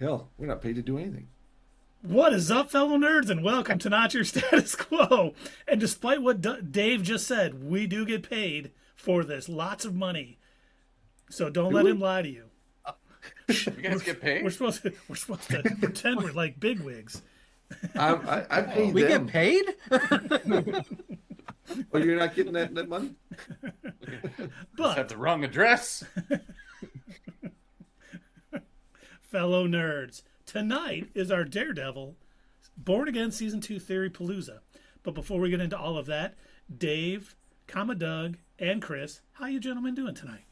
Hell, we're not paid to do anything. What is up, fellow nerds, and welcome to Not Your Status Quo. And despite what Dave just said, we do get paid for this. Lots of money. So don't let him lie to you. You guys get paid? We're supposed to pretend we're like bigwigs. I paid We them. get paid? Oh, you're not getting that money? But have the wrong address. Fellow nerds, tonight is our Daredevil Born Again Season 2 Theory Palooza. But before we get into all of that, Dave, Doug, and Chris, how you gentlemen doing tonight?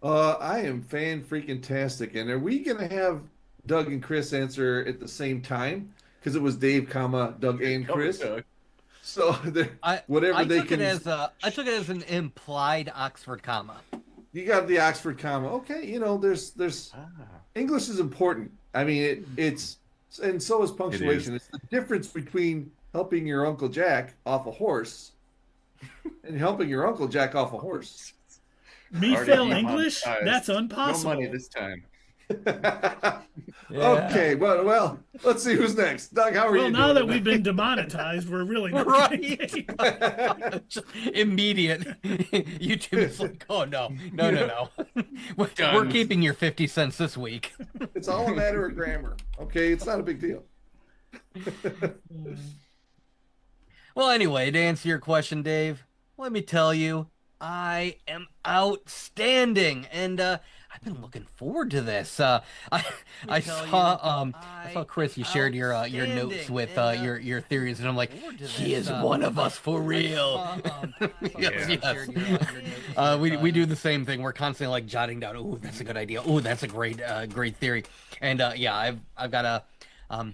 I am fan-freaking-tastic. And are we going to have Doug and Chris answer at the same time? Because it was Dave, Doug, and Chris. Doug. So whatever I they took can... I took it as an implied Oxford comma. You got the Oxford comma. Okay, there's English is important. I mean, it's and so is punctuation. It's the difference between helping your Uncle Jack off a horse and helping your Uncle Jack off a horse. Me fail English? That's impossible. No money this time. Okay, well, let's see who's next. Doug, how are you doing? Well, now that we've been demonetized, we're really not right. Just immediate. YouTube is like, oh no. We're keeping your 50 cents this week. It's all a matter of grammar. Okay, it's not a big deal. Well, anyway, to answer your question, Dave, let me tell you, I am outstanding, and I've been looking forward to this. I saw Chris. You shared your notes with your theories, and I'm like, he is one of us for real. Yes. We do the same thing. We're constantly like jotting down. Oh, that's a good idea. Oh, that's a great theory. And I've got a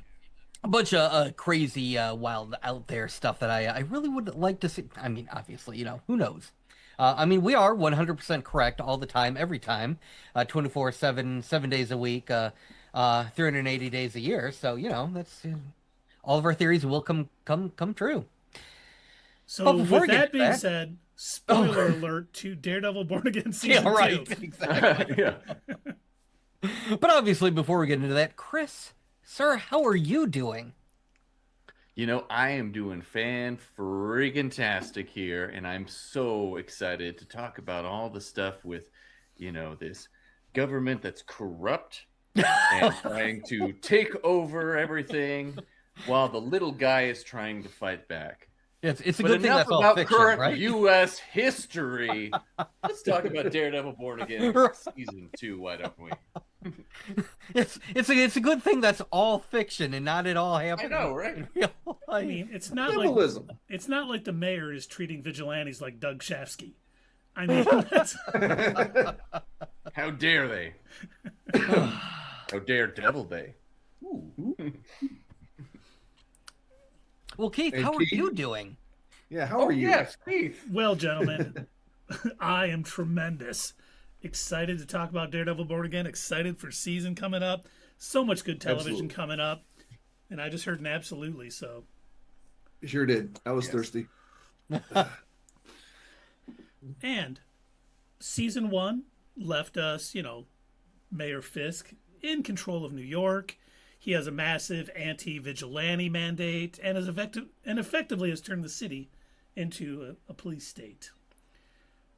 bunch of crazy, wild, out there stuff that I really would like to see. I mean, obviously, who knows. We are 100% correct all the time, every time, 24/7, 7 days a week, 380 days a year. So, that's all of our theories will come true. So, with that being said, spoiler alert to Daredevil Born Again Season 2. Exactly. Yeah. But obviously, before we get into that, Chris, sir, how are you doing? I am doing fan-freaking-tastic here, and I'm so excited to talk about all the stuff with, this government that's corrupt and trying to take over everything while the little guy is trying to fight back. It's a good thing that's all about fiction, current right? U.S. history. Let's talk about Daredevil Born Again Season 2, why don't we? It's a good thing that's all fiction and not at all happening. I know, right? I mean, it's not like the mayor is treating vigilantes like Doug Shafsky. I mean, that's... How dare they? How Daredevil they? Ooh. Well, Keith, how are you doing? Yeah, how are you? Yes, Keith. Well, gentlemen, I am tremendous. Excited to talk about Daredevil Born Again. Excited for season coming up. So much good television coming up. And I just heard an absolutely, so. You sure did. I was thirsty. And season 1 left us, Mayor Fisk in control of New York. He has a massive anti-vigilante mandate and effectively has turned the city into a police state.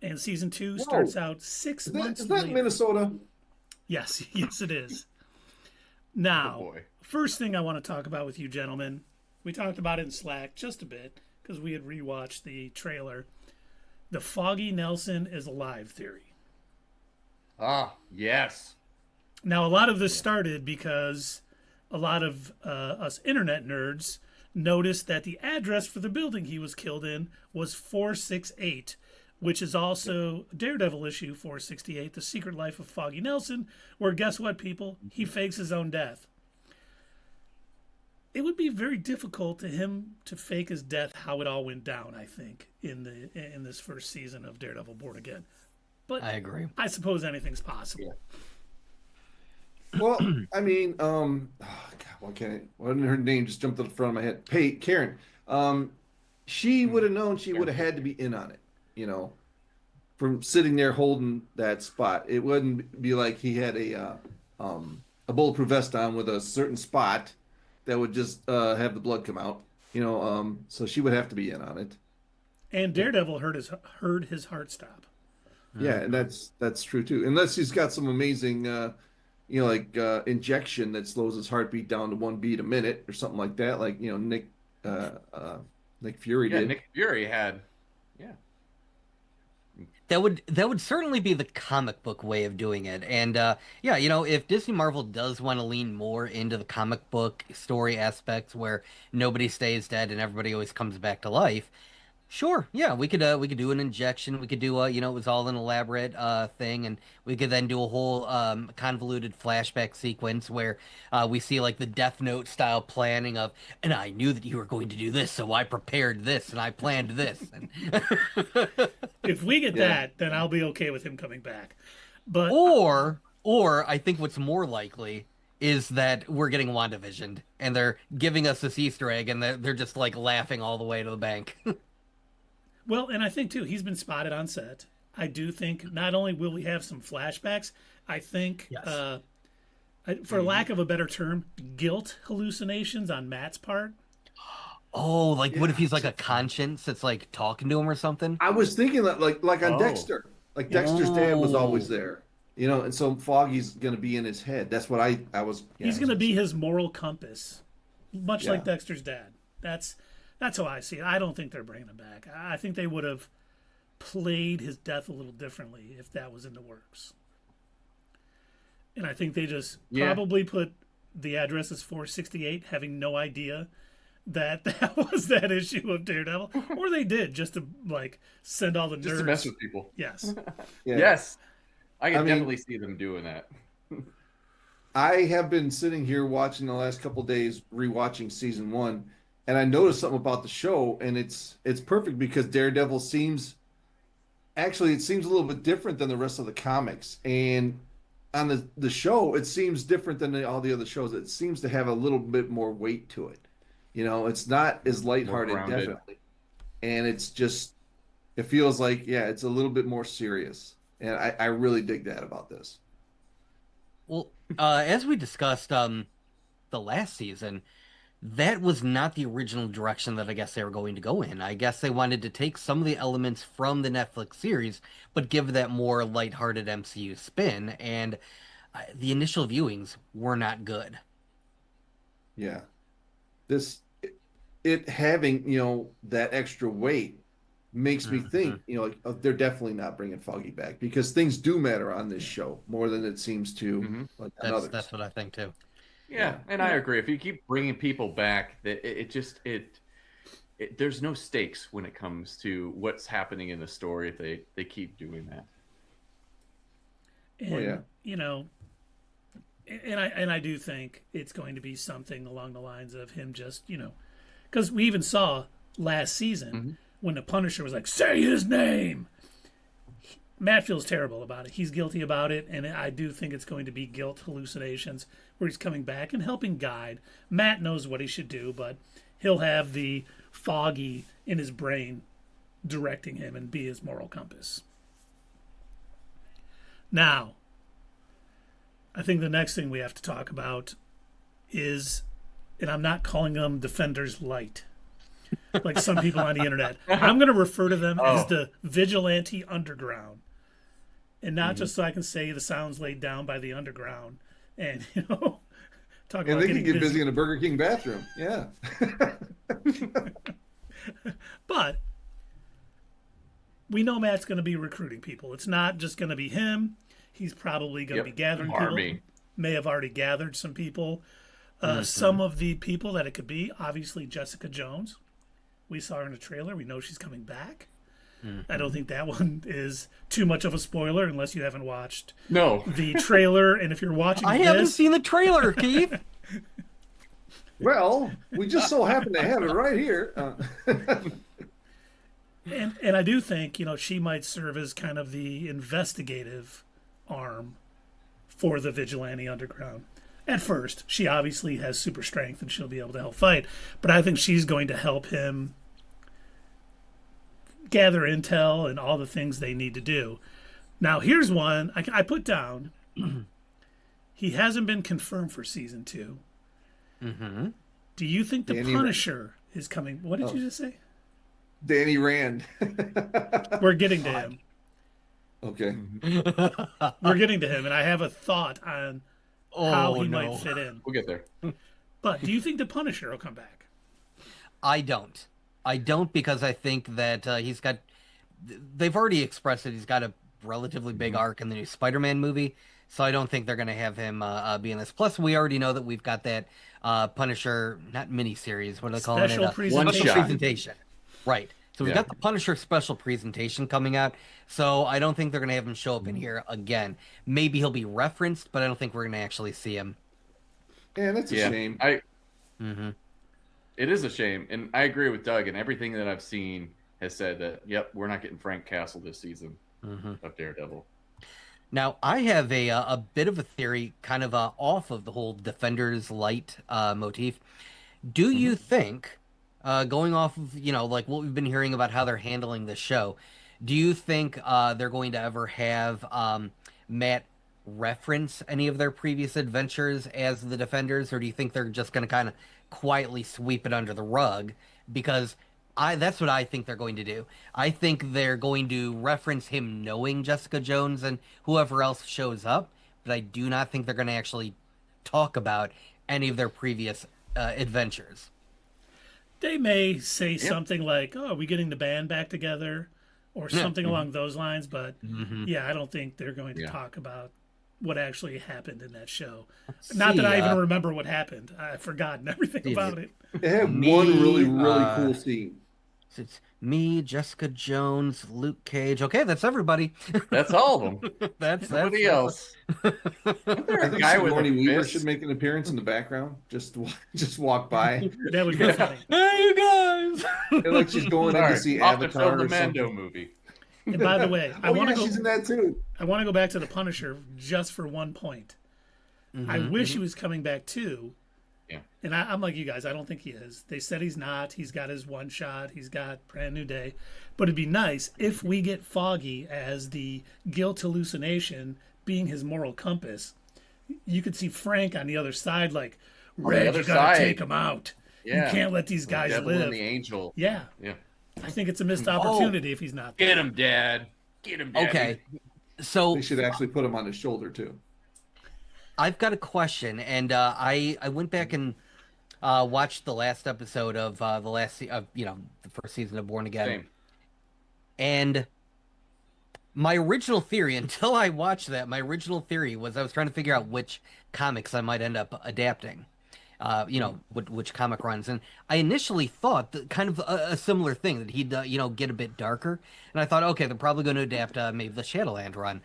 And season 2 starts out 6 months later. Is that Minnesota? Yes, it is. Now, first thing I want to talk about with you gentlemen, we talked about it in Slack just a bit because we had rewatched the trailer. The Foggy Nelson is alive theory. Ah, yes. Now, a lot of this started because a lot of us internet nerds noticed that the address for the building he was killed in was 468, which is also Daredevil issue 468, The Secret Life of Foggy Nelson, where guess what, people? He fakes his own death. It would be very difficult to him to fake his death how it all went down, I think, in this first season of Daredevil Born Again. But I agree. I suppose anything's possible. Yeah. Well, I mean, God, why can't it? Why didn't her name just jump to the front of my head? Karen. She would have known she would have had to be in on it, from sitting there holding that spot. It wouldn't be like he had a a bulletproof vest on with a certain spot that would just have the blood come out. So she would have to be in on it. And Daredevil heard his heart stop. Yeah, and that's true too. Unless he's got some amazing, injection that slows his heartbeat down to 1 beat a minute or something like that. Like Nick Fury did. Nick Fury had. Yeah. That would certainly be the comic book way of doing it. And if Disney Marvel does want to lean more into the comic book story aspects where nobody stays dead and everybody always comes back to life, sure, yeah, we could do an injection. We could do it was all an elaborate thing, and we could then do a whole convoluted flashback sequence where we see like the Death Note style planning of, and I knew that you were going to do this, so I prepared this and I planned this. And if we get that, then I'll be okay with him coming back. But or I think what's more likely is that we're getting WandaVisioned and they're giving us this Easter egg and they're just like laughing all the way to the bank. Well, and I think, too, he's been spotted on set. I do think not only will we have some flashbacks, I think, Yes. For lack of a better term, guilt hallucinations on Matt's part. Oh, like what if he's like a conscience that's like talking to him or something? I was thinking that like on Dexter. Like Dexter's dad was always there. And so Foggy's going to be in his head. That's what I was. Yeah, he's going to be his moral compass, much like Dexter's dad. That's how I see it. I don't think they're bringing him back. I think they would have played his death a little differently if that was in the works. And I think they just probably put the address as 468, having no idea that was that issue of Daredevil. Or they did, just to like send all the nerds. Just to mess with people. Yes. Yes. I can definitely see them doing that. I have been sitting here watching the last couple of days, rewatching season 1. And I noticed something about the show, and it's perfect because Daredevil seems a little bit different than the rest of the comics. And on the show, it seems different than all the other shows. It seems to have a little bit more weight to it. It's not as lighthearted, definitely. And it feels like, it's a little bit more serious. And I really dig that about this. Well, as we discussed the last season, that was not the original direction that I guess they were going to go in. I guess they wanted to take some of the elements from the Netflix series, but give that more lighthearted MCU spin. And the initial viewings were not good. Yeah. It having, that extra weight makes me think, they're definitely not bringing Foggy back because things do matter on this show more than it seems to on others. That's what I think too. Yeah, and I agree. If you keep bringing people back, there's no stakes when it comes to what's happening in the story if they keep doing that. And, and I do think it's going to be something along the lines of him just, because we even saw last season when the Punisher was like, say his name. Matt feels terrible about it. He's guilty about it, and I do think it's going to be guilt hallucinations where he's coming back and helping guide. Matt knows what he should do, but he'll have the Foggy in his brain directing him and be his moral compass. Now, I think the next thing we have to talk about is, and I'm not calling them Defenders Light, like some people on the internet. I'm going to refer to them as the Vigilante Underground. And not just so I can say the sounds laid down by the underground and, talk about and they can get busy in a Burger King bathroom. Yeah. But we know Matt's going to be recruiting people. It's not just going to be him. He's probably going to be gathering people. May have already gathered some people. Some of the people that it could be, obviously Jessica Jones. We saw her in a trailer. We know she's coming back. I don't think that one is too much of a spoiler unless you haven't watched the trailer. And if you're watching I haven't seen the trailer, Keith. Well, we just so happen to have it right here. And I do think, she might serve as kind of the investigative arm for the Vigilante Underground. At first, she obviously has super strength and she'll be able to help fight. But I think she's going to help him gather intel and all the things they need to do. Now, here's one I put down. He hasn't been confirmed for season 2. Mm-hmm. Do you think the Punisher is coming? What did you just say? Danny Rand. We're getting to him. Okay. We're getting to him, and I have a thought on how he might fit in. We'll get there. But do you think the Punisher will come back? I don't. I don't, because I think that he's got... They've already expressed that he's got a relatively big arc in the new Spider-Man movie, so I don't think they're going to have him be in this. Plus, we already know that we've got that Punisher, not miniseries, what do they call it? Special presentation. Right. So we've got the Punisher special presentation coming out, so I don't think they're going to have him show up in here again. Maybe he'll be referenced, but I don't think we're going to actually see him. Yeah, that's a shame. It is a shame, and I agree with Doug, and everything that I've seen has said that, yep, we're not getting Frank Castle this season of Daredevil. Now, I have a bit of a theory kind of off of the whole Defenders Light motif. Do you think, going off of, like what we've been hearing about how they're handling the show, do you think they're going to ever have Matt reference any of their previous adventures as the Defenders, or do you think they're just going to kind of quietly sweep it under the rug? Because that's what I think they're going to do. I think they're going to reference him knowing Jessica Jones and whoever else shows up, but I do not think they're going to actually talk about any of their previous adventures. They may say something like, "Oh, are we getting the band back together?" or something along those lines, but I don't think they're going to talk about what actually happened in that show. Not that I even remember what happened. I've forgotten everything about it. They have one really cool scene. It's me, Jessica Jones, Luke Cage. Okay, that's everybody. That's all of them. That's nobody else. I think guy with Sigourney Weaver should make an appearance in the background. Just walk by. That would be funny. Hey, you guys! Like she's going in to see Avatar the or Mando something. movie. And by the way, I want to go. She's in that too. I want to go back to the Punisher just for one point. I wish he was coming back too. Yeah. And I'm like you guys. I don't think he is. They said he's not. He's got his one shot. He's got Brand New Day. But it'd be nice if we get Foggy as the guilt hallucination being his moral compass. You could see Frank on the other side, like, Red, you gotta take him out. Yeah. You can't let these guys Devil live. And the Angel. Yeah. Yeah. I think it's a missed opportunity if he's not there. Get him, Dad. Get him, Dad. Okay. So they should actually put him on his shoulder too. I've got a question, and I went back and watched the last episode of the first season of Born Again. Same. And my original theory, until I watched that, my original theory was I was trying to figure out which comics I might end up adapting. Which comic runs, and I initially thought that kind of a similar thing, that he'd get a bit darker, and I thought, okay, they're probably going to adapt maybe the Shadowland run.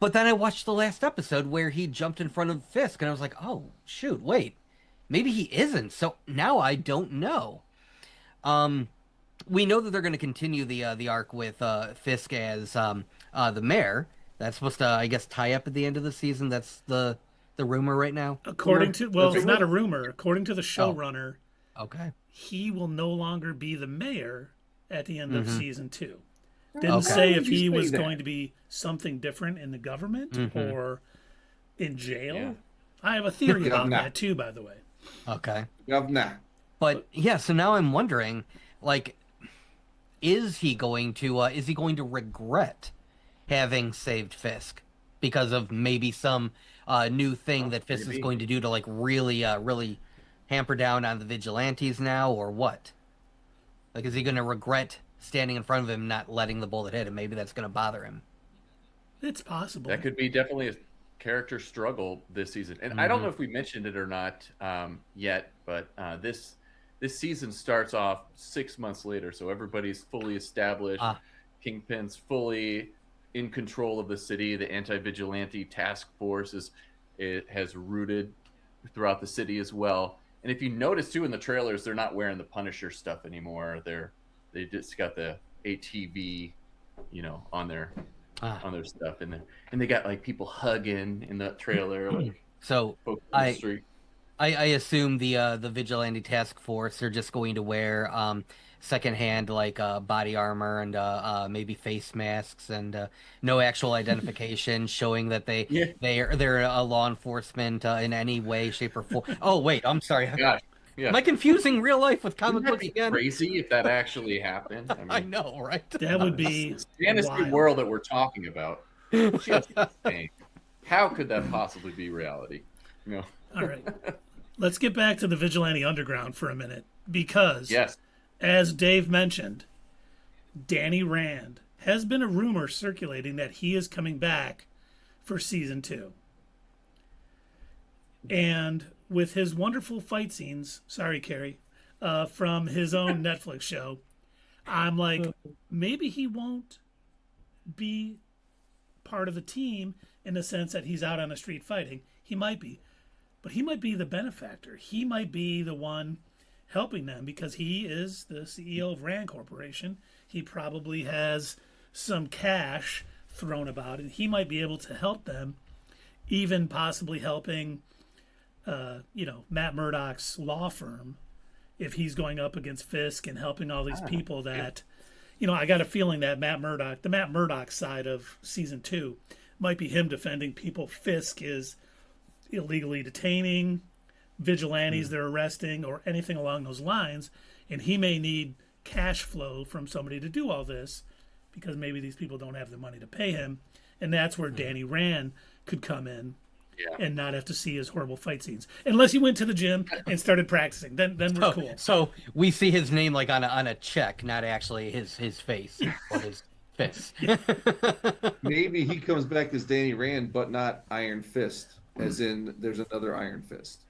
But then I watched the last episode where he jumped in front of Fisk, and I was like, oh shoot, wait, maybe he isn't. So now I don't know. We know that they're going to continue the arc with Fisk as the mayor. That's supposed to, I guess, tie up at the end of the season. That's the rumor right now. According to, it's not a rumor. According to the showrunner, okay, he will no longer be the mayor at the end of season 2. Didn't say if he was going to be something different in the government or in jail. Yeah. I have a theory about that too, by the way. Okay. Governor. But yeah, so now I'm wondering, like, is he going to regret having saved Fisk because of maybe some new thing that Fisk is going to do to, like, really hamper down on the vigilantes now, or what? Like, is he going to regret standing in front of him, not letting the bullet hit him? Maybe that's going to bother him. It's possible. That could be definitely a character struggle this season. And I don't know if we mentioned it or not yet, but this season starts off 6 months later, so everybody's fully established. Kingpin's fully in control of the city. The anti-vigilante task force has rooted throughout the city as well. And if you notice too in the trailers, they're not wearing the Punisher stuff anymore. They just got the ATV, on their stuff in there, and they got like people hugging in the trailer. Like, so the street. I assume the vigilante task force are just going to wear secondhand like body armor and maybe face masks and no actual identification showing that Yeah. they're a law enforcement in any way, shape, or form. Oh wait, I'm sorry. Gosh. Yeah. Am I confusing real life with comic Wouldn't that books be again? crazy if that actually happened? I I mean, know, right? That would be the fantasy wild. world that we're talking about. Just insane. How could that possibly be reality? No. All right. Let's get back to the Vigilante Underground for a minute because, Yes. as Dave mentioned, Danny Rand has been a rumor circulating that he is coming back for season 2. And with his wonderful fight scenes, sorry, Carrie, from his own Netflix show, I'm like, maybe he won't be part of the team in the sense that he's out on the street fighting. He might be. But he might be the benefactor. He might be the one helping them because he is the CEO of Rand Corporation. He probably has some cash thrown about, and he might be able to help them, even possibly helping, Matt Murdock's law firm if he's going up against Fisk and helping all these people that, I got a feeling that the Matt Murdock side of season 2 might be him defending people Fisk is illegally detaining, vigilantes they're arresting, or anything along those lines, and he may need cash flow from somebody to do all this because maybe these people don't have the money to pay him, and that's where Danny Rand could come in and not have to see his horrible fight scenes unless he went to the gym and started practicing. Then we're cool. So we see his name like on a check, not actually his face or his fist. Maybe he comes back as Danny Rand, but not Iron Fist. As in, there's another Iron Fist.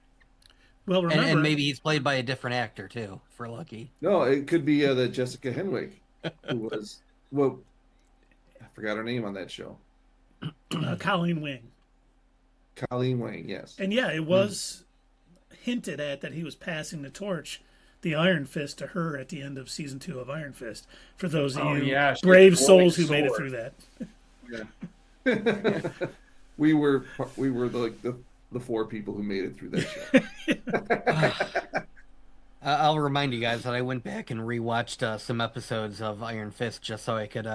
Well, remember, and maybe he's played by a different actor too, for lucky. No, it could be the Jessica Henwick, who was I forgot her name on that show. Colleen Wing. Colleen Wing, yes. And yeah, it was hinted at that he was passing the torch, the Iron Fist, to her at the end of season 2 of Iron Fist. For those of you brave souls who made it through that. Yeah. We were the 4 people who made it through that show. I'll remind you guys that I went back and rewatched some episodes of Iron Fist just so I could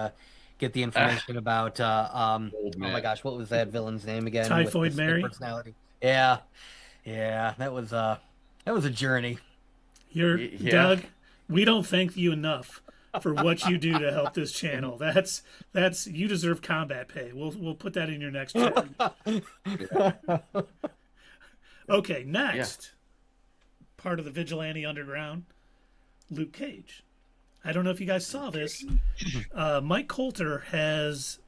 get the information about oh my gosh, what was that villain's name again? Typhoid Mary. Personality. Yeah, that was a journey. Doug. We don't thank you enough for what you do to help this channel. That's you deserve combat pay. We'll put that in your next check. Okay, next part of the Vigilante Underground, Luke Cage. I don't know if you guys saw this. Mike Coulter has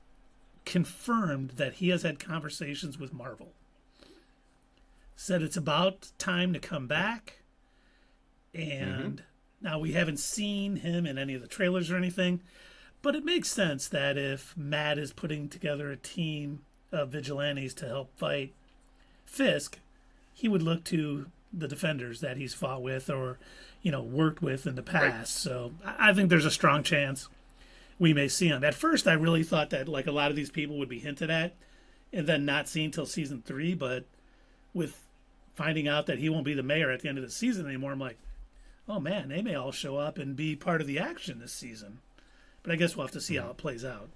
confirmed that he has had conversations with Marvel. Said it's about time to come back, and now, we haven't seen him in any of the trailers or anything, but it makes sense that if Matt is putting together a team of vigilantes to help fight Fisk, he would look to the Defenders that he's fought with or, worked with in the past. Right. So I think there's a strong chance we may see him. At first, I really thought that like a lot of these people would be hinted at and then not seen till season 3, but with finding out that he won't be the mayor at the end of the season anymore, I'm like, oh man, they may all show up and be part of the action this season. But I guess we'll have to see how it plays out.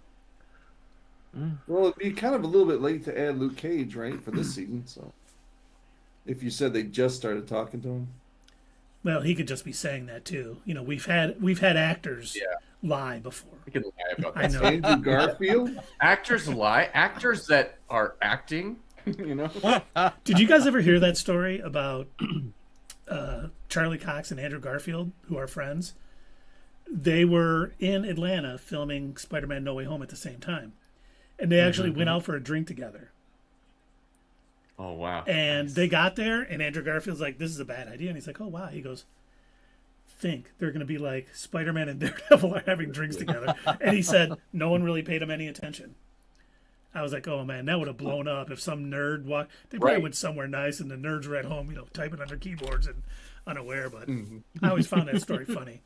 Well, it'd be kind of a little bit late to add Luke Cage, right, for this season. So, if you said they just started talking to him, well, he could just be saying that too. We've had actors lie before. We can lie about that. I know. Andrew Garfield. Actors lie. Actors that are acting. Did you guys ever hear that story about Charlie Cox and Andrew Garfield, who are friends? They were in Atlanta filming Spider-Man No Way Home at the same time. And they actually went out for a drink together. Oh, wow. And they got there, and Andrew Garfield's like, this is a bad idea. And he's like, oh, wow. He goes, think they're going to be like Spider-Man and Daredevil are having drinks together. And he said no one really paid him any attention. I was like, oh, man, that would have blown up if some nerd walked. They probably went somewhere nice, and the nerds were at home, typing on their keyboards and unaware. But I always found that story funny.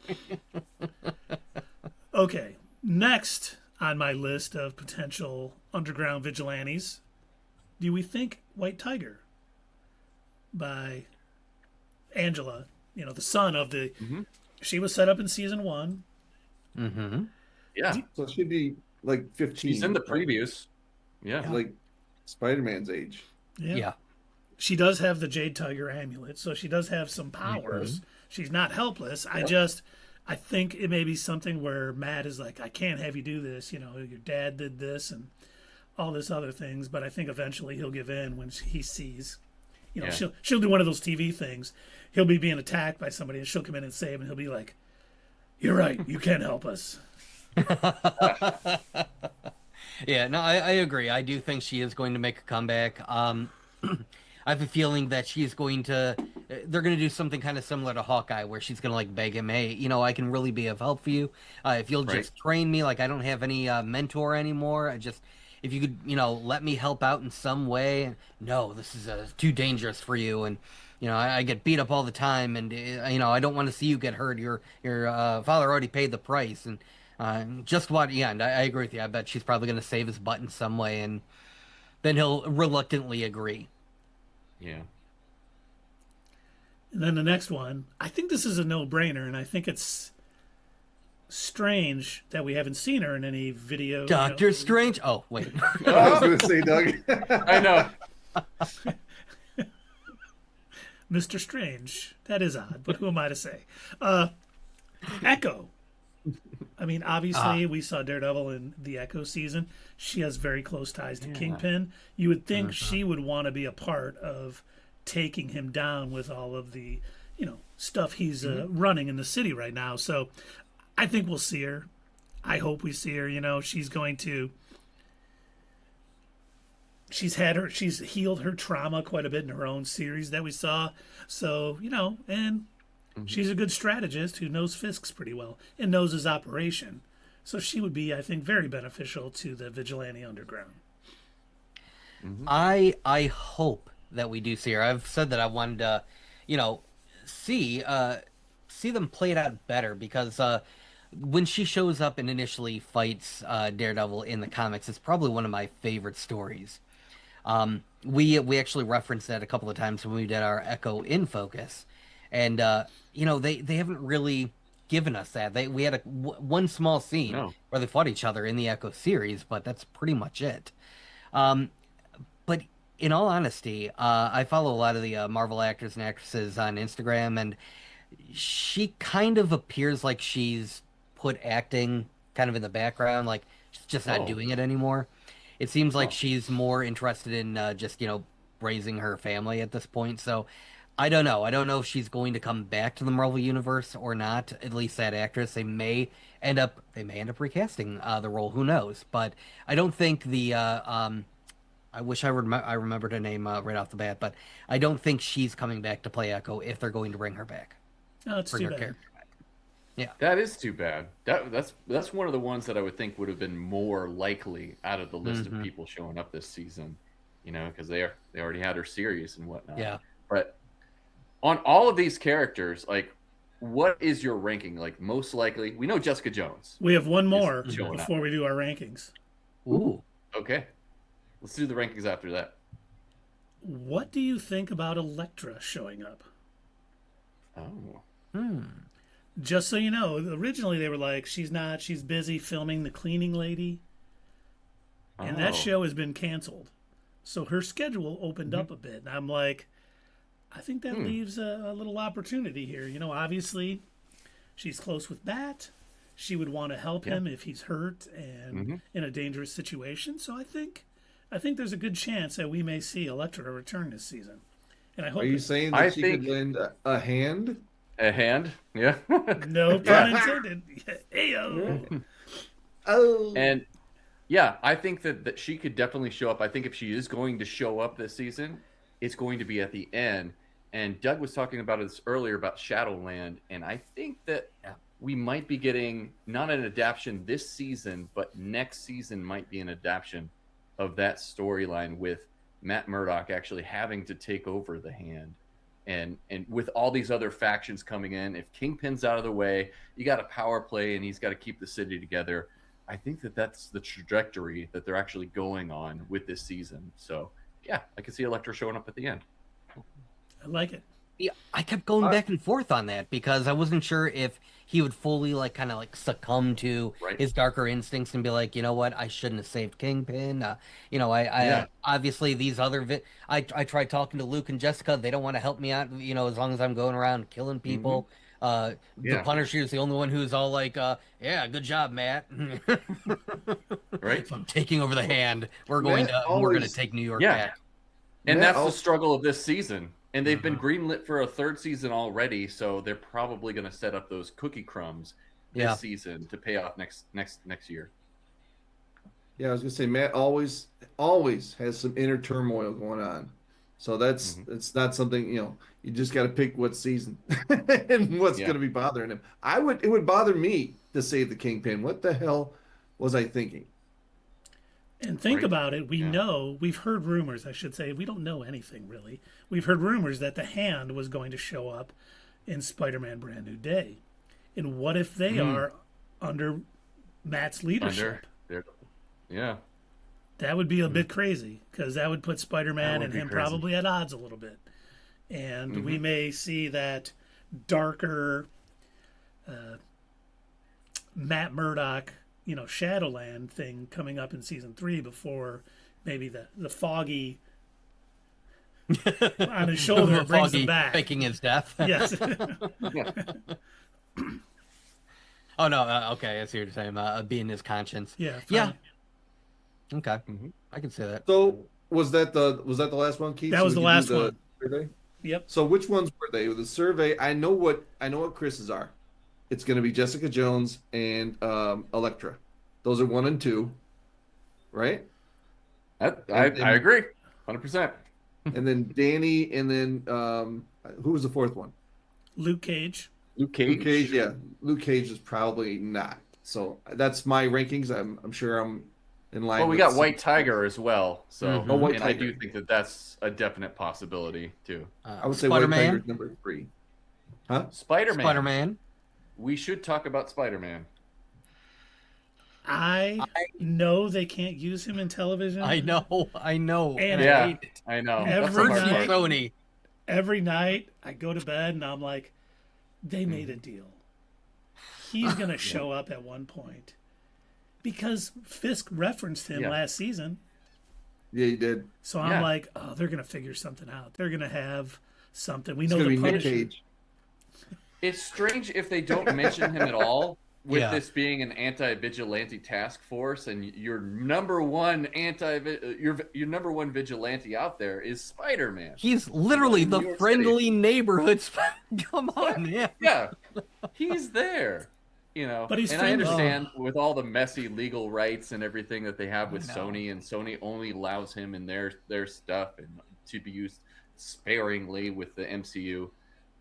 Okay, next on my list of potential underground vigilantes, do we think White Tiger by Angela, the son of the. Mm-hmm. She was set up in season 1. Mm-hmm. Yeah. So she'd be like 15. She's in the previews. Yeah. Like Spider-Man's age. Yeah. She does have the Jade Tiger amulet, so she does have some powers. She's not helpless. I think it may be something where Matt is like, I can't have you do this. Your dad did this and all this other things, but I think eventually he'll give in when he sees, she'll do one of those TV things. He'll be being attacked by somebody and she'll come in and save him, and he'll be like, you're right, you can't help us. Yeah, no, I agree. I do think she is going to make a comeback. I have a feeling that they're going to do something kind of similar to Hawkeye, where she's going to like beg him, hey, I can really be of help for you. If you'll just train me, like I don't have any mentor anymore. If you could, let me help out in some way. No, this is too dangerous for you. And, I get beat up all the time, and, I don't want to see you get hurt. Your father already paid the price. And and I agree with you. I bet she's probably going to save his butt in some way, and then he'll reluctantly agree. Yeah. And then the next one, I think this is a no-brainer, and I think it's strange that we haven't seen her in any video. Doctor Strange? Oh, wait. I was going to say, Doug. I know. Mr. Strange. That is odd, but who am I to say? Echo. I mean, obviously, we saw Daredevil in the Echo season. She has very close ties to Kingpin. You would think she would want to be a part of taking him down with all of the, stuff he's running in the city right now. So I think we'll see her. I hope we see her. She's going to... She's healed her trauma quite a bit in her own series that we saw. So, and she's a good strategist who knows Fisk's pretty well and knows his operation. So she would be, I think, very beneficial to the Vigilante Underground. I hope that we do see her. I've said that I wanted to, see them play it out better, because when she shows up and initially fights Daredevil in the comics, it's probably one of my favorite stories. We actually referenced that a couple of times when we did our Echo in Focus, and they haven't really given us that. We had one small scene where they fought each other in the Echo series, but that's pretty much it. But in all honesty, I follow a lot of the Marvel actors and actresses on Instagram, and she kind of appears like she's put acting kind of in the background, like she's just not doing it anymore. It seems like she's more interested in just, raising her family at this point. So I don't know. I don't know if she's going to come back to the Marvel Universe or not. At least that actress. They may end up recasting the role. Who knows? But I don't think the I wish I remembered her name right off the bat, but I don't think she's coming back to play Echo if they're going to bring her back. Oh, it's too bad. Yeah, that is too bad. That's one of the ones that I would think would have been more likely out of the list of people showing up this season, because they already had her series and whatnot. Yeah. But on all of these characters, like, what is your ranking? Like, most likely, we know Jessica Jones. We have one more before we do our rankings. Ooh. Okay. Let's do the rankings after that. What do you think about Elektra showing up? Oh. Just so you know, originally they were like, she's busy filming The Cleaning Lady. And that show has been canceled. So her schedule opened up a bit. And I'm like, I think that leaves a little opportunity here. Obviously, she's close with Matt. She would want to help him if he's hurt and in a dangerous situation. So I think there's a good chance that we may see Elektra return this season. And I hope. Are you saying that she could lend a hand? A hand? Yeah. No pun intended. Ayo. Oh. And yeah, I think that she could definitely show up. I think if she is going to show up this season, it's going to be at the end. And Doug was talking about this earlier about Shadowland, and I think that we might be getting not an adaptation this season, but next season might be an adaptation of that storyline with Matt Murdock actually having to take over the hand. And with all these other factions coming in, if Kingpin's out of the way, you got a power play and he's got to keep the city together. I think that's the trajectory that they're actually going on with this season. So, yeah, I can see Elektra showing up at the end. I like it. Yeah, I kept going back and forth on that because I wasn't sure if he would fully like kind of like succumb to Right. his darker instincts and be like, you know what, I shouldn't have saved Kingpin. I obviously these other I tried talking to Luke and Jessica. They don't want to help me out, as long as I'm going around killing people. The Yeah. Punisher is the only one who's all like, yeah, good job, Matt. Right. So I'm taking over the hand. We're Matt going to take New York Yeah. back. And Matt that's the struggle of this season. And they've been Mm-hmm. greenlit for a third season already, so they're probably going to set up those cookie crumbs this season to pay off next year. Yeah, I was gonna say Matt always has some inner turmoil going on. So that's it's not something, you just got to pick what season and what's going to be bothering him. It would bother me to save the Kingpin. What the hell was I thinking? And think about it. We've heard rumors, I should say. We don't know anything really. We've heard rumors that the Hand was going to show up in Spider-Man Brand New Day. And what if they are under Matt's leadership? Yeah. That would be a bit crazy because that would put Spider-Man and him crazy. probably at odds a little bit. And we may see that darker Matt Murdock, Shadowland thing coming up in season 3 before maybe the foggy on his shoulder brings him back. Faking his death. Yes. Oh no. Okay, I see what you're saying. Being his conscience. Yeah. Yeah. Okay. I can say that. So was that the last one, Keith? That So was we the could do last the one. survey? Yep. So which ones were they? The survey. I know what Chris's are. It's going to be Jessica Jones and Elektra. Those are 1 and 2, right? I agree, 100%. And then Danny, and then who was the fourth one? Luke Cage. Luke Cage. Yeah. Luke Cage is probably not. So that's my rankings. I'm sure I'm in line. Well, we with got some- White Tiger as well, so White and I Tiger. do think that that's a definite possibility too. I would say White Spider-Man. Tiger's number 3. Huh? Spider-Man. Spider-Man. We should talk about Spider-Man. I know they can't use him in television. I know. And Yeah, hate it. I know. Every That's the hard night- part. Sony. Every night I go to bed and I'm like, they made a deal. He's going to show up at one point. Because Fisk referenced him last season. Yeah, he did. So I'm like, oh, they're going to figure something out. They're going to have something. We It's know going to the be Nick Punisher. Cage. It's strange if they don't mention him at all. With Yeah. this being an anti-vigilante task force, and your number one your number one vigilante out there is Spider-Man. He's literally the New York friendly neighborhood. Come on, yeah. Yeah, he's there. But he's and I friendly. understand with all the messy legal rights and everything that they have with Sony, and Sony only allows him in their stuff and to be used sparingly with the MCU.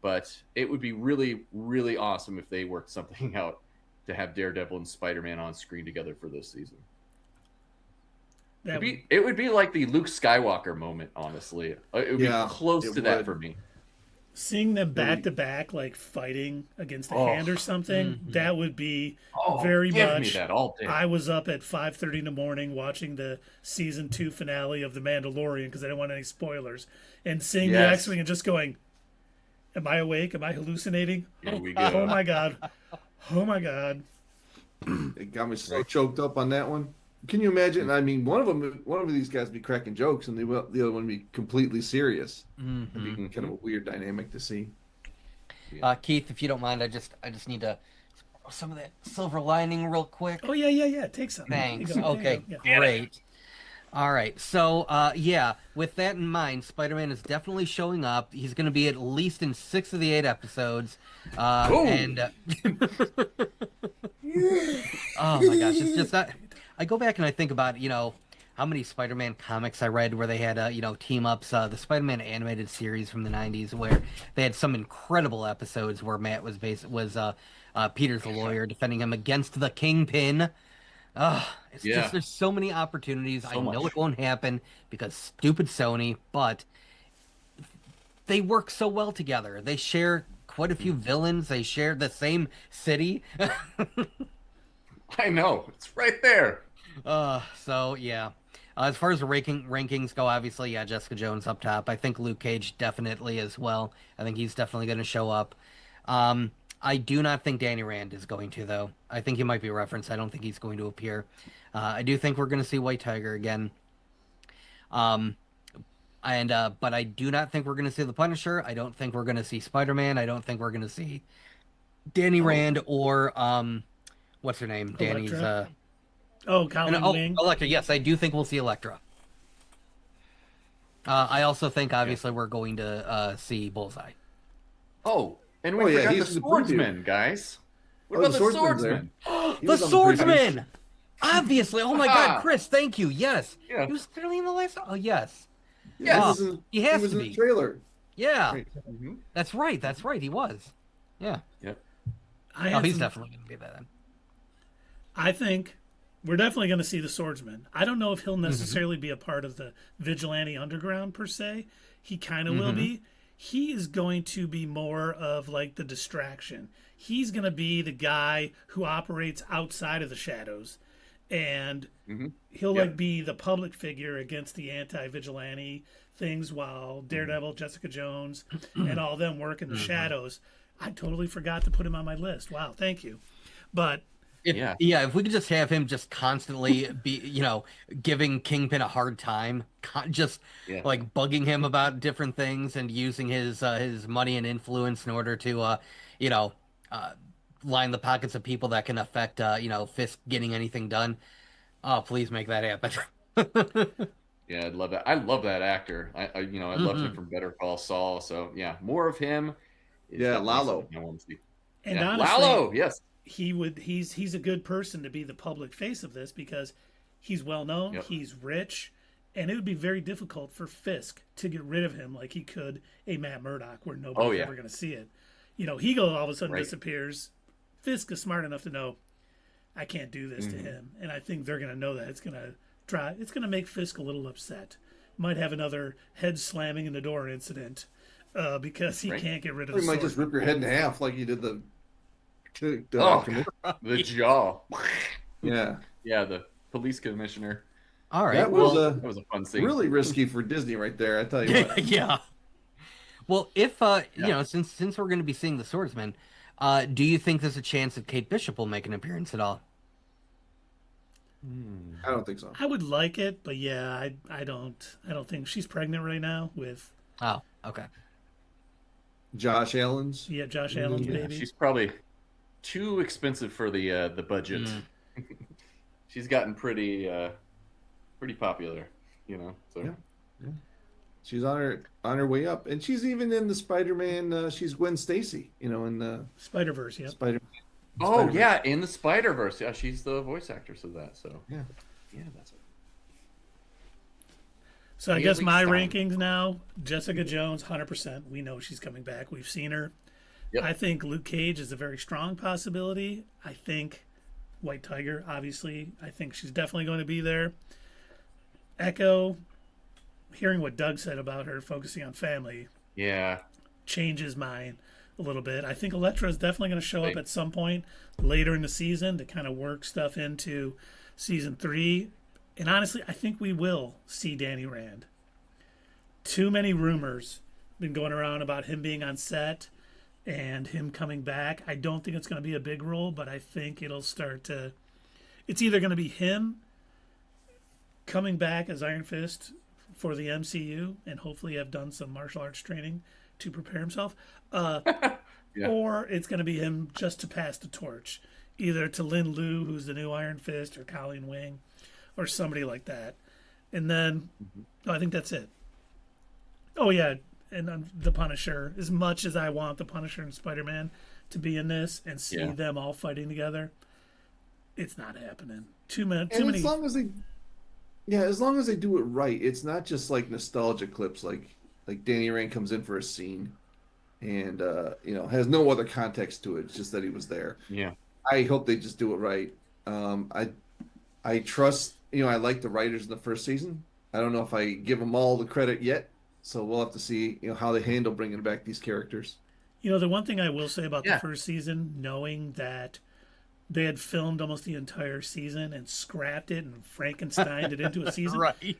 But it would be really, really awesome if they worked something out to have Daredevil and Spider-Man on screen together for this season. It would be like the Luke Skywalker moment, honestly. It would be close to that for me. Seeing them back to back, like fighting against a hand or something, that would be very give much. me that all day. I was up at 5:30 in the morning watching the season 2 finale of The Mandalorian because I didn't want any spoilers, and seeing the X-wing and just going, "Am I awake? Am I hallucinating? Here we go. Oh my god! Oh my god!" It got me so choked up on that one. Can you imagine? I mean, one of these guys would be cracking jokes, and the other one would be completely serious. It'd be kind of a weird dynamic to see. Keith, if you don't mind, I just need to some of that silver lining real quick. Oh yeah. Take some. Thanks. There you go. Okay, Yeah. great. All right. So, with that in mind, Spider-Man is definitely showing up. He's going to be at least in 6 of the 8 episodes. And oh my gosh, it's just that I go back and I think about, how many Spider-Man comics I read where they had, team-ups. The Spider-Man animated series from the 90s where they had some incredible episodes where Matt was Peter's the lawyer defending him against the Kingpin. It's just there's so many opportunities. I know it won't happen because stupid Sony, but they work so well together. They share quite a few villains. They share the same city. I know, it's right there. So yeah. As far as the rankings go, obviously, yeah, Jessica Jones up top. I think Luke Cage definitely as well. I think he's definitely going to show up. Um, I do not think Danny Rand is going to, though. I think he might be referenced. I don't think he's going to appear. I do think we're going to see White Tiger again. Um, but I do not think we're going to see the Punisher. I don't think we're going to see Spider-Man. I don't think we're going to see Danny Rand or what's her name? Danny's Elektra? Oh, Colleen Wing. Elektra. Yes, I do think we'll see Elektra. I also think obviously we're going to see Bullseye. Oh, and we forgot the he's the swordsman, guys. What about the swordsman? The swordsman! Obviously. Oh my God, Chris, thank you. Yes. Yeah. He was clearly in the last. Oh yes. Yes. He has was to in be. the trailer. Yeah. Right. Mm-hmm. That's right. That's right. He was. Yeah. Yep. He's definitely going to be that then. I think we're definitely going to see the swordsman. I don't know if he'll necessarily be a part of the vigilante underground per se. He kind of will be. He is going to be more of like the distraction. He's going to be the guy who operates outside of the shadows, and he'll like be the public figure against the anti-vigilante things, while Daredevil, Jessica Jones, and all them work in the shadows. I totally forgot to put him on my list. Wow, thank you. But if we could just have him just constantly be, giving Kingpin a hard time, like bugging him about different things and using his money and influence in order to, line the pockets of people that can affect, Fisk getting anything done. Oh, please make that happen. Yeah, I'd love that. I love that actor. I loved him from Better Call Saul. So yeah, more of him. Yeah, Lalo. I want to see. And yeah, honestly, Lalo, yes. He's a good person to be the public face of this because he's well known, he's rich, and it would be very difficult for Fisk to get rid of him like he could a Matt Murdock, where nobody's ever going to see it. He goes all of a sudden disappears. Fisk is smart enough to know I can't do this to him, and I think they're going to know that it's going to make Fisk a little upset. Might have another head slamming in the door incident because he can't get rid of. Or he might just rip your head in half like you did the jaw. Yeah. Yeah, the police commissioner. All right. That was a fun scene. Really risky for Disney right there, I tell you what. Yeah. Well, if since we're going to be seeing the swordsman, do you think there's a chance that Kate Bishop will make an appearance at all? I don't think so. I would like it, but yeah, I don't think she's pregnant right now with. Oh, okay. Josh Allen's. Yeah, Josh Allen's baby. She's probably too expensive for the budget. She's gotten pretty popular, So yeah. She's on her way up, and she's even in the Spider-Man. She's Gwen Stacy, in the Spider-Verse. Yeah. Spider-Man. Oh yeah, in the Spider-Verse. Yeah, she's the voice actress of that. So yeah, that's it. So I guess my rankings now: Jessica Jones, 100%. We know she's coming back. We've seen her. Yep. I think Luke Cage is a very strong possibility. I think White Tiger, obviously. I think she's definitely going to be there. Echo, hearing what Doug said about her focusing on family, changes mine a little bit. I think Elektra is definitely going to show up at some point later in the season to kind of work stuff into season 3. And honestly, I think we will see Danny Rand. Too many rumors been going around about him being on set and him coming back. I don't think it's going to be a big role, but I think it'll start to... It's either going to be him coming back as Iron Fist for the MCU and hopefully have done some martial arts training to prepare himself, or it's going to be him just to pass the torch, either to Lin Lu, who's the new Iron Fist, or Colleen Wing, or somebody like that. And then I think that's it. Oh yeah, and the Punisher. As much as I want the Punisher and Spider-Man to be in this and see them all fighting together, it's not happening. Too many. As long as they do it right, it's not just like nostalgia clips like Danny Rand comes in for a scene and has no other context to it. It's just that he was there. Yeah. I hope they just do it right. I trust, I like the writers in the first season. I don't know if I give them all the credit yet, so we'll have to see, how they handle bringing back these characters. The one thing I will say about the first season, knowing that they had filmed almost the entire season and scrapped it and Frankensteined it into a season. Right.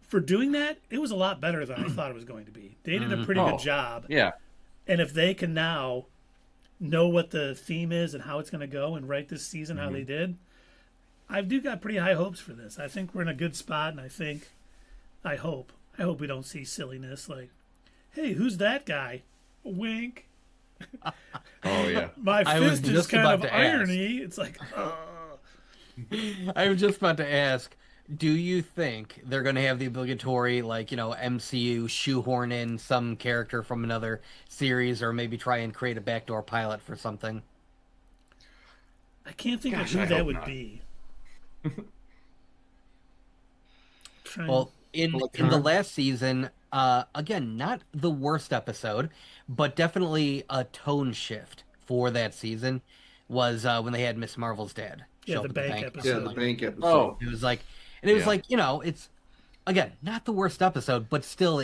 For doing that, it was a lot better than I thought it was going to be. They did a pretty good job. Yeah. And if they can now know what the theme is and how it's going to go and write this season how they did, I do got pretty high hopes for this. I think we're in a good spot, and I hope we don't see silliness like, hey, who's that guy? Wink. Oh yeah. My I was fist is just kind about of to irony. It's like, I was just about to ask, do you think they're going to have the obligatory, like, MCU shoehorn in some character from another series, or maybe try and create a backdoor pilot for something? I can't think Gosh, of I who that hope would not. be. Well, in the last season, again, not the worst episode, but definitely a tone shift for that season was when they had Miss Marvel's dad Yeah, show the up at bank episode. Yeah, So, the like- bank episode. Oh, It was like, and it was Yeah. like, it's, again, not the worst episode, but still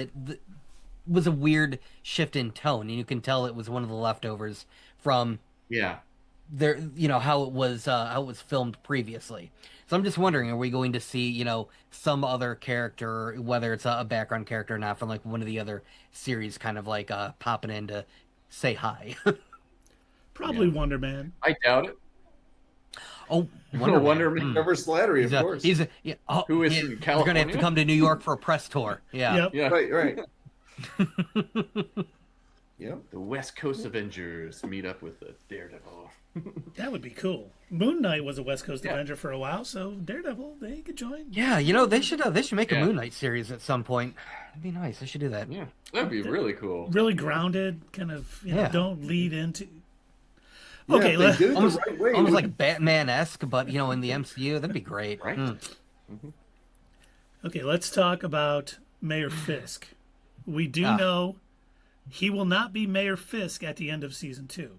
was a weird shift in tone, and you can tell it was one of the leftovers from yeah. there, how it was filmed previously. So I'm just wondering, are we going to see, some other character, whether it's a background character or not, from like one of the other series, kind of like popping in to say hi? Probably Yeah. Wonder Man. I doubt it. Oh, Wonder Man. Trevor Slattery, He's of a, course. he's a, yeah, oh, Who is yeah, in You're gonna have to California? come to New York for a press tour. Yeah. Yep. Yeah. Right. Yep. The West Coast Avengers meet up with the Daredevil. That would be cool. Moon Knight was a West Coast Yeah. Avenger for a while, so Daredevil, they could join. Yeah, they should make a Yeah. Moon Knight series at some point. That'd be nice. They should do that. Yeah, that'd be really cool. Really grounded, kind of, Yeah. don't lead into. Yeah, Okay, if they did it Almost, the right way. almost we- like Batman-esque, but in the MCU, that'd be great. Right? Okay, let's talk about Mayor Fisk. We do Ah. know he will not be Mayor Fisk at the end of season 2.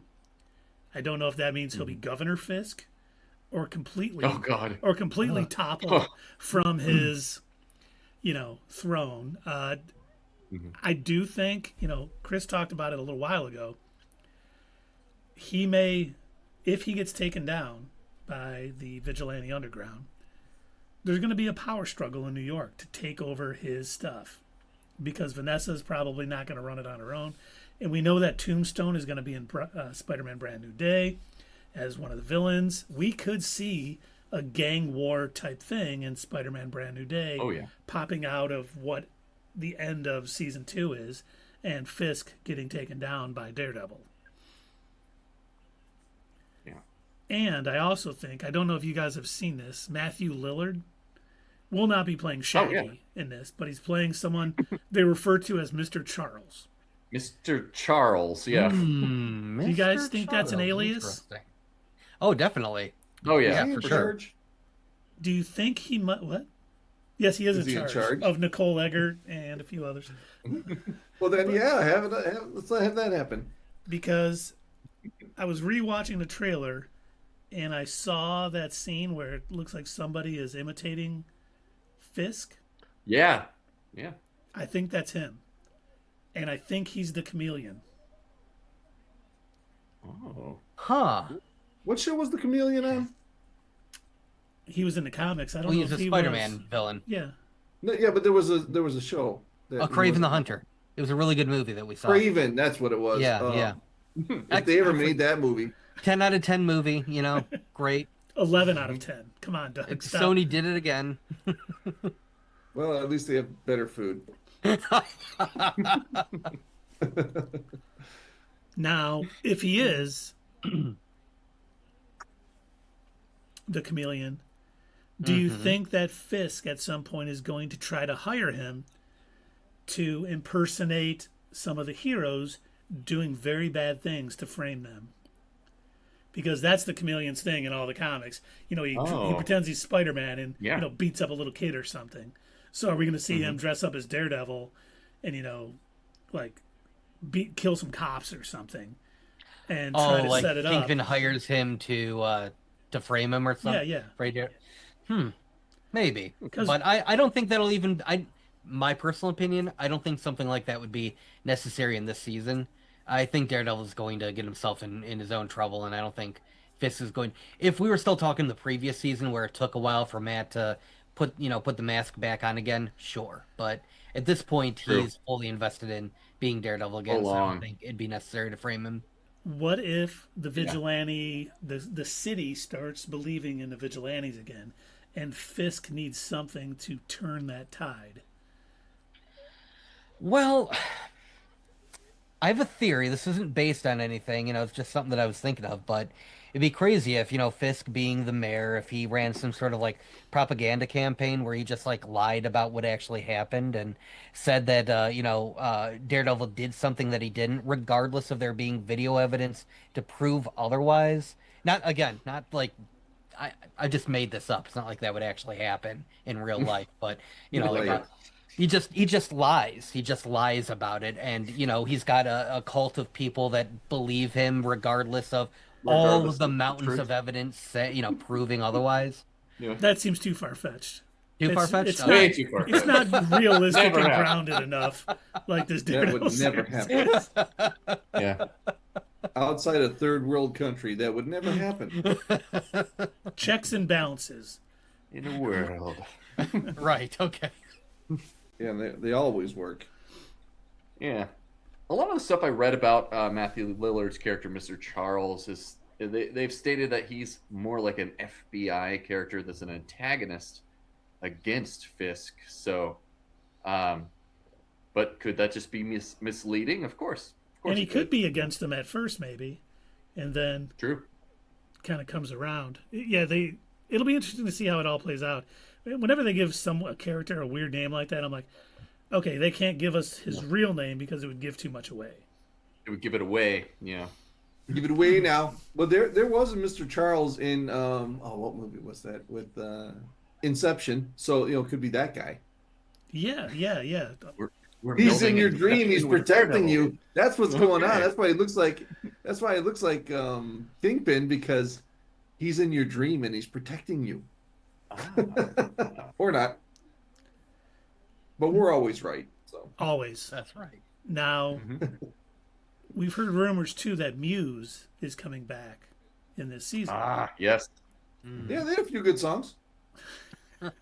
I don't know if that means he'll be Governor Fisk or completely Oh God. toppled from his, throne. I do think, Chris talked about it a little while ago. He may, if he gets taken down by the Vigilante Underground, there's going to be a power struggle in New York to take over his stuff because Vanessa's probably not going to run it on her own. And we know that Tombstone is going to be in Spider-Man Brand New Day as one of the villains. We could see a gang war type thing in Spider-Man Brand New Day Oh yeah. popping out of what the end of season 2 is, and Fisk getting taken down by Daredevil. Yeah. And I also think, I don't know if you guys have seen this, Matthew Lillard will not be playing Shaggy in this, but he's playing someone they refer to as Mr. Charles. Mr. Charles. Yeah. Do you guys think that's an alias? Interesting. Oh, definitely. Oh yeah. Yeah, Is he for in sure. charge? Do you think he might, what? Yes, he is, Is he in charge? of Nicole Eggert and a few others. Well, then, yeah, let's let have that happen. Because I was rewatching the trailer and I saw that scene where it looks like somebody is imitating Fisk. Yeah. Yeah. I think that's him. And I think he's the chameleon. Oh. Huh. What show was the chameleon on? He was in the comics. I don't Well, know he's if a he Spider-Man was. villain. Yeah. No, yeah, but there was a show. That Craven the Hunter. It was a really good movie that we saw. Craven, that's what it was. Yeah, yeah. If they ever made that movie. 10 out of 10 movie, great. 11 out of 10. Come on, Doug. Stop. Sony did it again. Well, at least they have better food. Now, if he is the chameleon, do you think that Fisk at some point is going to try to hire him to impersonate some of the heroes doing very bad things to frame them? Because that's the chameleon's thing in all the comics. He pretends he's Spider-Man and Yeah. beats up a little kid or something. So are we going to see him dress up as Daredevil and kill some cops or something and try to like set it up? Kingpin hires him to frame him or something. Yeah. Right there. Maybe. 'Cause- But I don't think that'll even. My personal opinion, I don't think something like that would be necessary in this season. I think Daredevil is going to get himself in his own trouble, and I don't think Fisk is going. If we were still talking the previous season where it took a while for Matt to put the mask back on again, sure. But at this point, True. he's fully invested in being Daredevil again, so I don't think it'd be necessary to frame him. What if the vigilante, the city starts believing in the vigilantes again, and Fisk needs something to turn that tide? Well, I have a theory. This isn't based on anything, it's just something that I was thinking of, but it'd be crazy if, Fisk being the mayor, if he ran some sort of like propaganda campaign where he just like lied about what actually happened and said that, Daredevil did something that he didn't, regardless of there being video evidence to prove otherwise. Not like I just made this up. It's not like that would actually happen in real life, but, Right. he just lies. He just lies about it, and he's got a cult of people that believe him, regardless of all of the mountains of evidence, proving otherwise. Yeah. That seems too far fetched. Too far fetched. Way too far. It's not realistic and Never happened. grounded enough, like this That Daredevil would never series. happen. Yeah. Outside a third world country, that would never happen. Checks and balances. In a world. Right. Okay. Yeah, they always work. Yeah. A lot of the stuff I read about Matthew Lillard's character, Mr. Charles, is they've stated that he's more like an FBI character that's an antagonist against Fisk. So, but could that just be misleading? Of course. And he could be against them at first, maybe, and then True. kind of comes around. Yeah, it'll be interesting to see how it all plays out. Whenever they give a character a weird name like that, I'm like, okay, they can't give us his real name because it would give too much away. It would give it away. Yeah. Give it away now. Well, there was a Mr. Charles in what movie was that with Inception? So it could be that guy. Yeah. We're He's in building your an dream. He's Inception with protecting Daredevil. you. That's what's going on. Okay. That's why it looks like. That's why it looks like Kingpin, because he's in your dream and he's protecting you, or not. But we're always right. So Always. That's right. Now, we've heard rumors too that Muse is coming back in this season. Yes. yeah, they had a few good songs.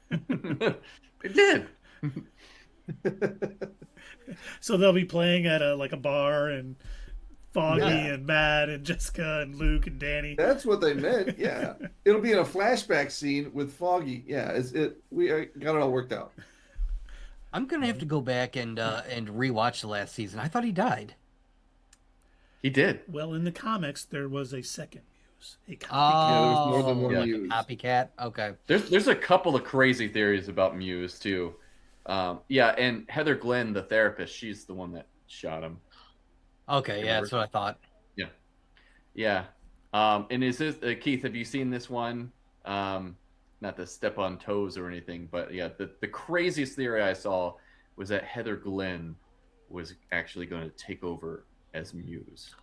It did. So they'll be playing at a bar, and Foggy Yeah. and Matt and Jessica and Luke and Danny. That's what they meant. Yeah, it'll be in a flashback scene with Foggy. Yeah, we got it all worked out. I'm gonna have to go back and rewatch the last season. I thought he died. He did. Well, in the comics, there was a second Muse, a copycat. Yeah, there was more than one like Muse. a copycat. Okay. There's a couple of crazy theories about Muse too. And Heather Glenn, the therapist, she's the one that shot him. Okay. Yeah, that's what I thought. Yeah. And is this Keith? Have you seen this one? Not to step on toes or anything, but yeah, the craziest theory I saw was that Heather Glenn was actually going to take over as Muse.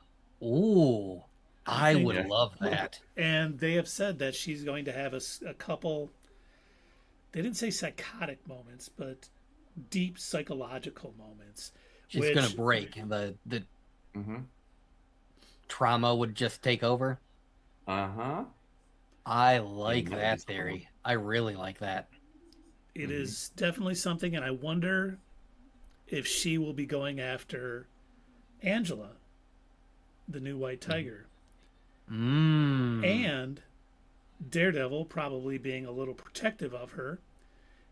Ooh, I think- would love that. And they have said that she's going to have a couple, they didn't say psychotic moments, but deep psychological moments. She's which- gonna break, and the Mm-hmm. trauma would just take over. Uh-huh. I like That'd be that cool. theory. I really like that. It is definitely something, and I wonder if she will be going after Angela, the new White Tiger, and Daredevil, probably being a little protective of her,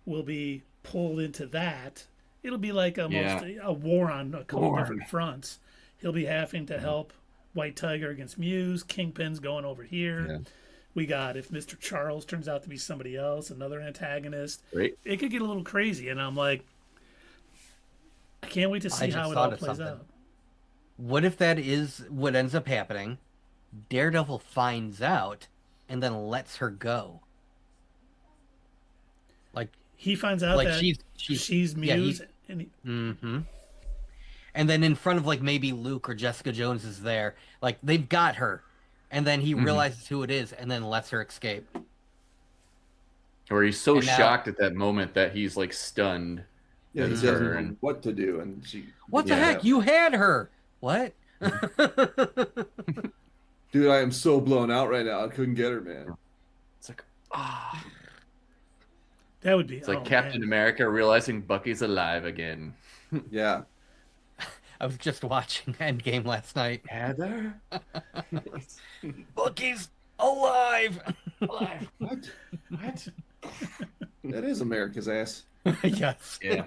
will be pulled into that. It'll be like almost a war on a couple different fronts. He'll be having to help White Tiger against Muse. Kingpin's going over here. Yeah. We got, if Mr. Charles turns out to be somebody else, another antagonist, Great. it could get a little crazy. And I'm like, I can't wait to see just how it thought all of plays something. out. What if that is what ends up happening? Daredevil finds out and then lets her go. Like He finds out that yeah, she's Muse. And he, And then in front of like maybe Luke or Jessica Jones is there, like they've got her, and then he realizes who it is and then lets her escape. Or he's so And now- shocked at that moment that he's like stunned. Yeah, he It's doesn't her, know and- what to do, and she. What the Yeah. heck? You had her. What? Dude, I am so blown out right now. I couldn't get her, man. It's like, That would be. it's like Captain America realizing Bucky's alive again. Yeah. I was just watching Endgame last night. Heather? Bucky's alive! Alive. What? What? That is America's ass. Yes. Yeah.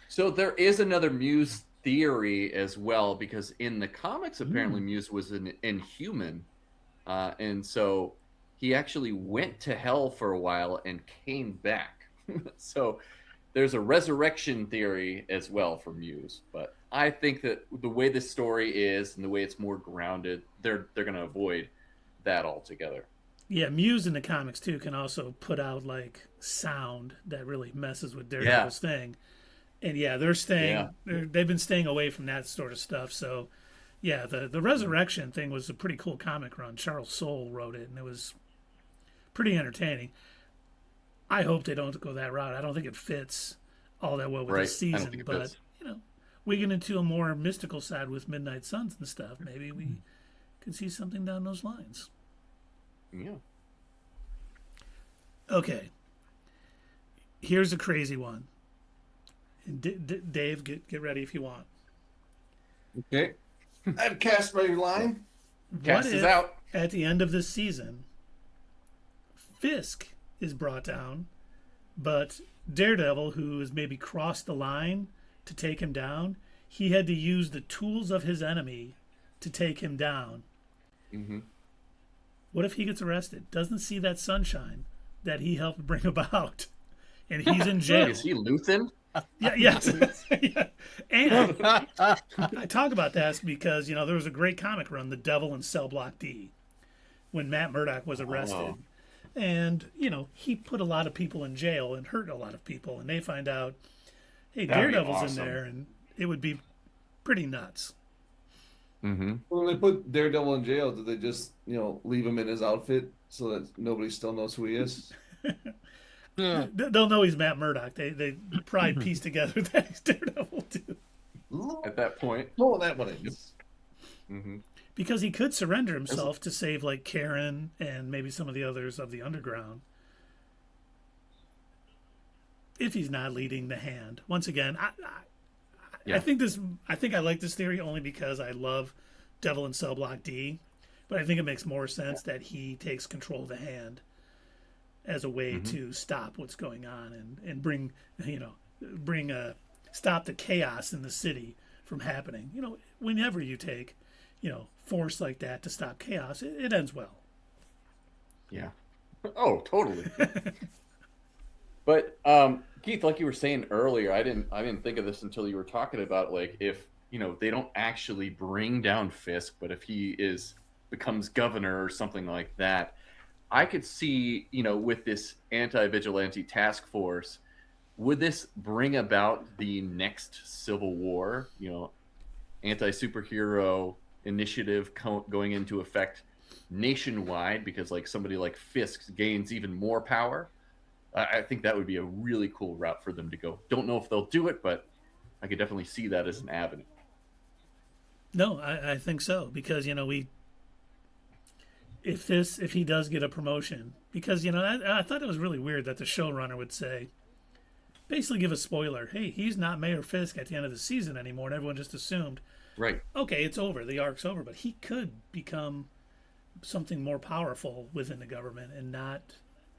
So there is another Muse theory as well, because in the comics, apparently Muse was an Inhuman. And so he actually went to hell for a while and came back. So there's a resurrection theory as well for Muse. But I think that the way this story is and the way it's more grounded, they're going to avoid that altogether. Yeah, Muse in the comics too can also put out like sound that really messes with Daredevil's thing. And yeah, they're staying. They've been staying away from that sort of stuff. So yeah, the resurrection thing was a pretty cool comic run. Charles Soule wrote it, and it was pretty entertaining. I hope they don't go that route. I don't think it fits all that well with the season. But you know, we get into a more mystical side with Midnight Suns and stuff. Maybe we can see something down those lines. Yeah. Okay. Here's a crazy one. Dave, get ready if you want. Okay. I've cast my line. Cast is out. At the end of this season, Fisk is brought down, but Daredevil, who has maybe crossed the line to take him down, he had to use the tools of his enemy to take him down. Mm-hmm. What if he gets arrested? Doesn't see that sunshine that he helped bring about, and he's in jail. Is he Luthen? Yeah, yes. Yeah. And I talk about that because, you know, there was a great comic run, The Devil in Cell Block D, when Matt Murdock was arrested. Oh. And, you know, he put a lot of people in jail and hurt a lot of people. And they find out, hey, That'd be Daredevil's awesome. in there, and it would be pretty nuts. Mm-hmm. When they put Daredevil in jail, did they just, you know, leave him in his outfit so that nobody still knows who he is? They'll know he's Matt Murdock. They probably piece together that he's Daredevil, too. At that point. Oh, that one is. Mm-hmm. Because he could surrender himself to save, like, Karen and maybe some of the others of the underground. If he's not leading the hand. Once again, I think I like this theory only because I love Devil in Cell Block D. But I think it makes more sense that he takes control of the hand as a way to stop what's going on and bring stop the chaos in the city from happening. You know, whenever you take, you know, force like that to stop chaos, it ends well. Yeah. Oh, totally. But Keith, like you were saying earlier, I didn't think of this until you were talking about, like, if, you know, they don't actually bring down Fisk, but if he becomes governor or something like that, I could see, you know, with this anti-vigilante task force, would this bring about the next Civil War? You know, anti-superhero initiative going into effect nationwide because, like, somebody like Fisk gains even more power. I think that would be a really cool route for them to go. Don't know if they'll do it, but I could definitely see that as an avenue. No, I think so because, you know, if he does get a promotion, because, you know, I thought it was really weird that the showrunner would say, basically give a spoiler, hey, he's not Mayor Fisk at the end of the season anymore, and everyone just assumed, right, okay, it's over, the arc's over, but he could become something more powerful within the government and not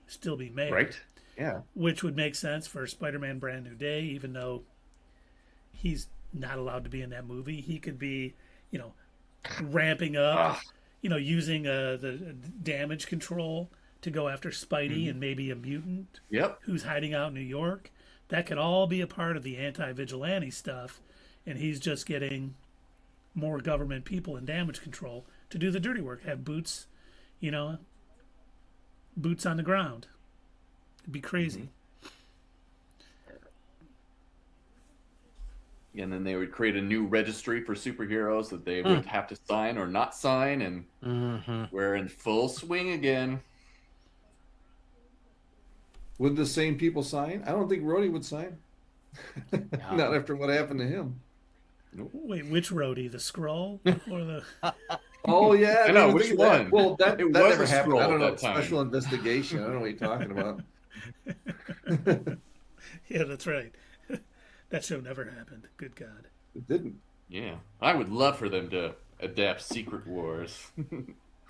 still be mayor. Right, yeah. Which would make sense for Spider-Man Brand New Day, even though he's not allowed to be in that movie. He could be, you know, ramping up, you know, using the damage control to go after Spidey and maybe a mutant who's hiding out in New York. That could all be a part of the anti-vigilante stuff, and he's just getting more government people in damage control to do the dirty work, have boots, you know, boots on the ground. It'd be crazy. And then they would create a new registry for superheroes that they would have to sign or not sign, and we're in full swing again. Would the same people sign? I don't think Rhodey would sign. No. Not after what happened to him. Wait, which Rhodey? The Skrull or the? Oh yeah, I I know didn't which think of that. one. Well, that It that was never a happened. I scroll don't know. that time. Special investigation. I don't know what you're talking about. Yeah, that's right. That show never happened. Good God. It didn't. Yeah, I would love for them to adapt Secret Wars.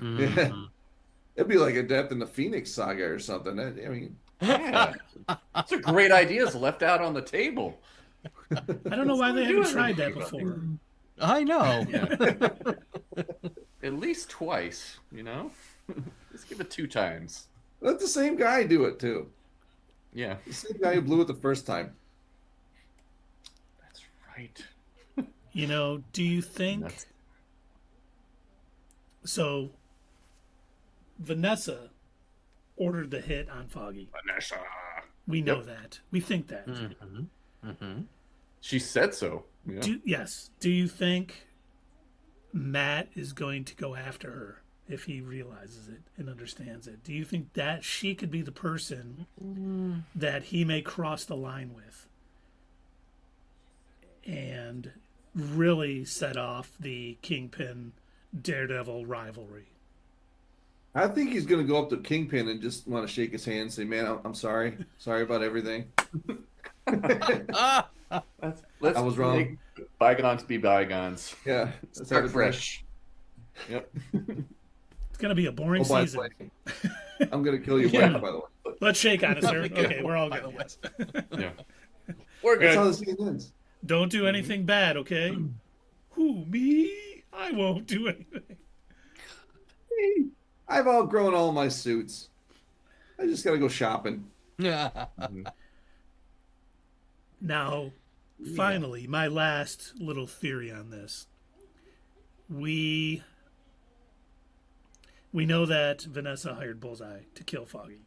Yeah, it'd be like adapting the Phoenix Saga or something. I mean, Yeah, those are great ideas left out on the table. I don't know why they do haven't tried that everything. before. I know. Yeah. At least twice, you know? Let's give it 2 times. let the same guy do it too. Yeah, The same guy who blew it the first time. that's right. You know, do you think Nuts. so? Vanessa ordered the hit on Foggy. Vanessa. We know that. We think that. She said so. Yeah. Yes. Do you think Matt is going to go after her if he realizes it and understands it? Do you think that she could be the person that he may cross the line with and really set off the Kingpin Daredevil rivalry? I think he's going to go up to Kingpin and just want to shake his hand and say, "Man, I'm sorry. Sorry about everything. Let's I was wrong. make bygones be bygones. Yeah, Start fresh. Yep. It's going to be a boring by the season. way, I'm going to kill your Yeah. wife, by the way. Let's shake on it, sir. Nothing good, Okay, we're all by good. the way. Yes. Yeah. We're That's how good. the scene ends. Don't do anything bad, okay? Who, me? I won't do anything. I've outgrown all my suits. I just got to go shopping. Now, finally, my last little theory on this. We know that Vanessa hired Bullseye to kill Foggy.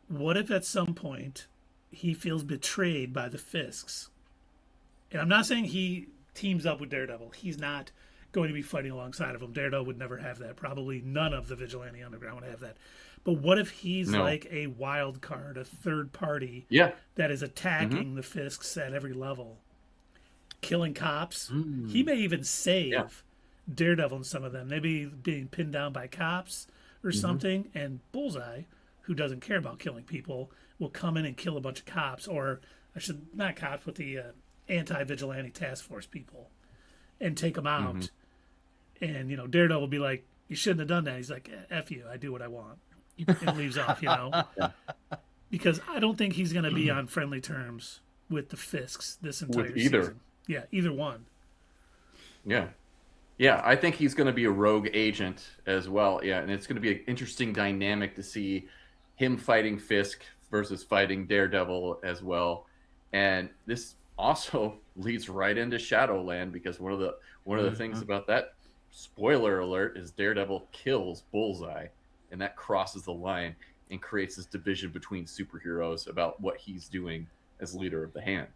What if at some point he feels betrayed by the Fisks? And I'm not saying he teams up with Daredevil. He's not going to be fighting alongside of him. Daredevil would never have that. Probably none of the Vigilante Underground would have that. But what if he's like a wild card, a third party that is attacking the Fisks at every level, killing cops? He may even save Daredevil and some of them. Maybe being pinned down by cops or something. And Bullseye, who doesn't care about killing people, will come in and kill a bunch of cops, or I should not cops, but the anti-vigilante task force people, and take them out. And Daredevil will be like, "You shouldn't have done that." He's like, "F you, I do what I want," and leaves off. Because I don't think he's going to be on friendly terms with the Fisks this entire season. Yeah, either one. Yeah, I think he's going to be a rogue agent as well. Yeah, and it's going to be an interesting dynamic to see him fighting Fisk versus fighting Daredevil as well. And this also leads right into Shadowland, because one of the things about that, spoiler alert, is Daredevil kills Bullseye, and that crosses the line and creates this division between superheroes about what he's doing as leader of the Hand.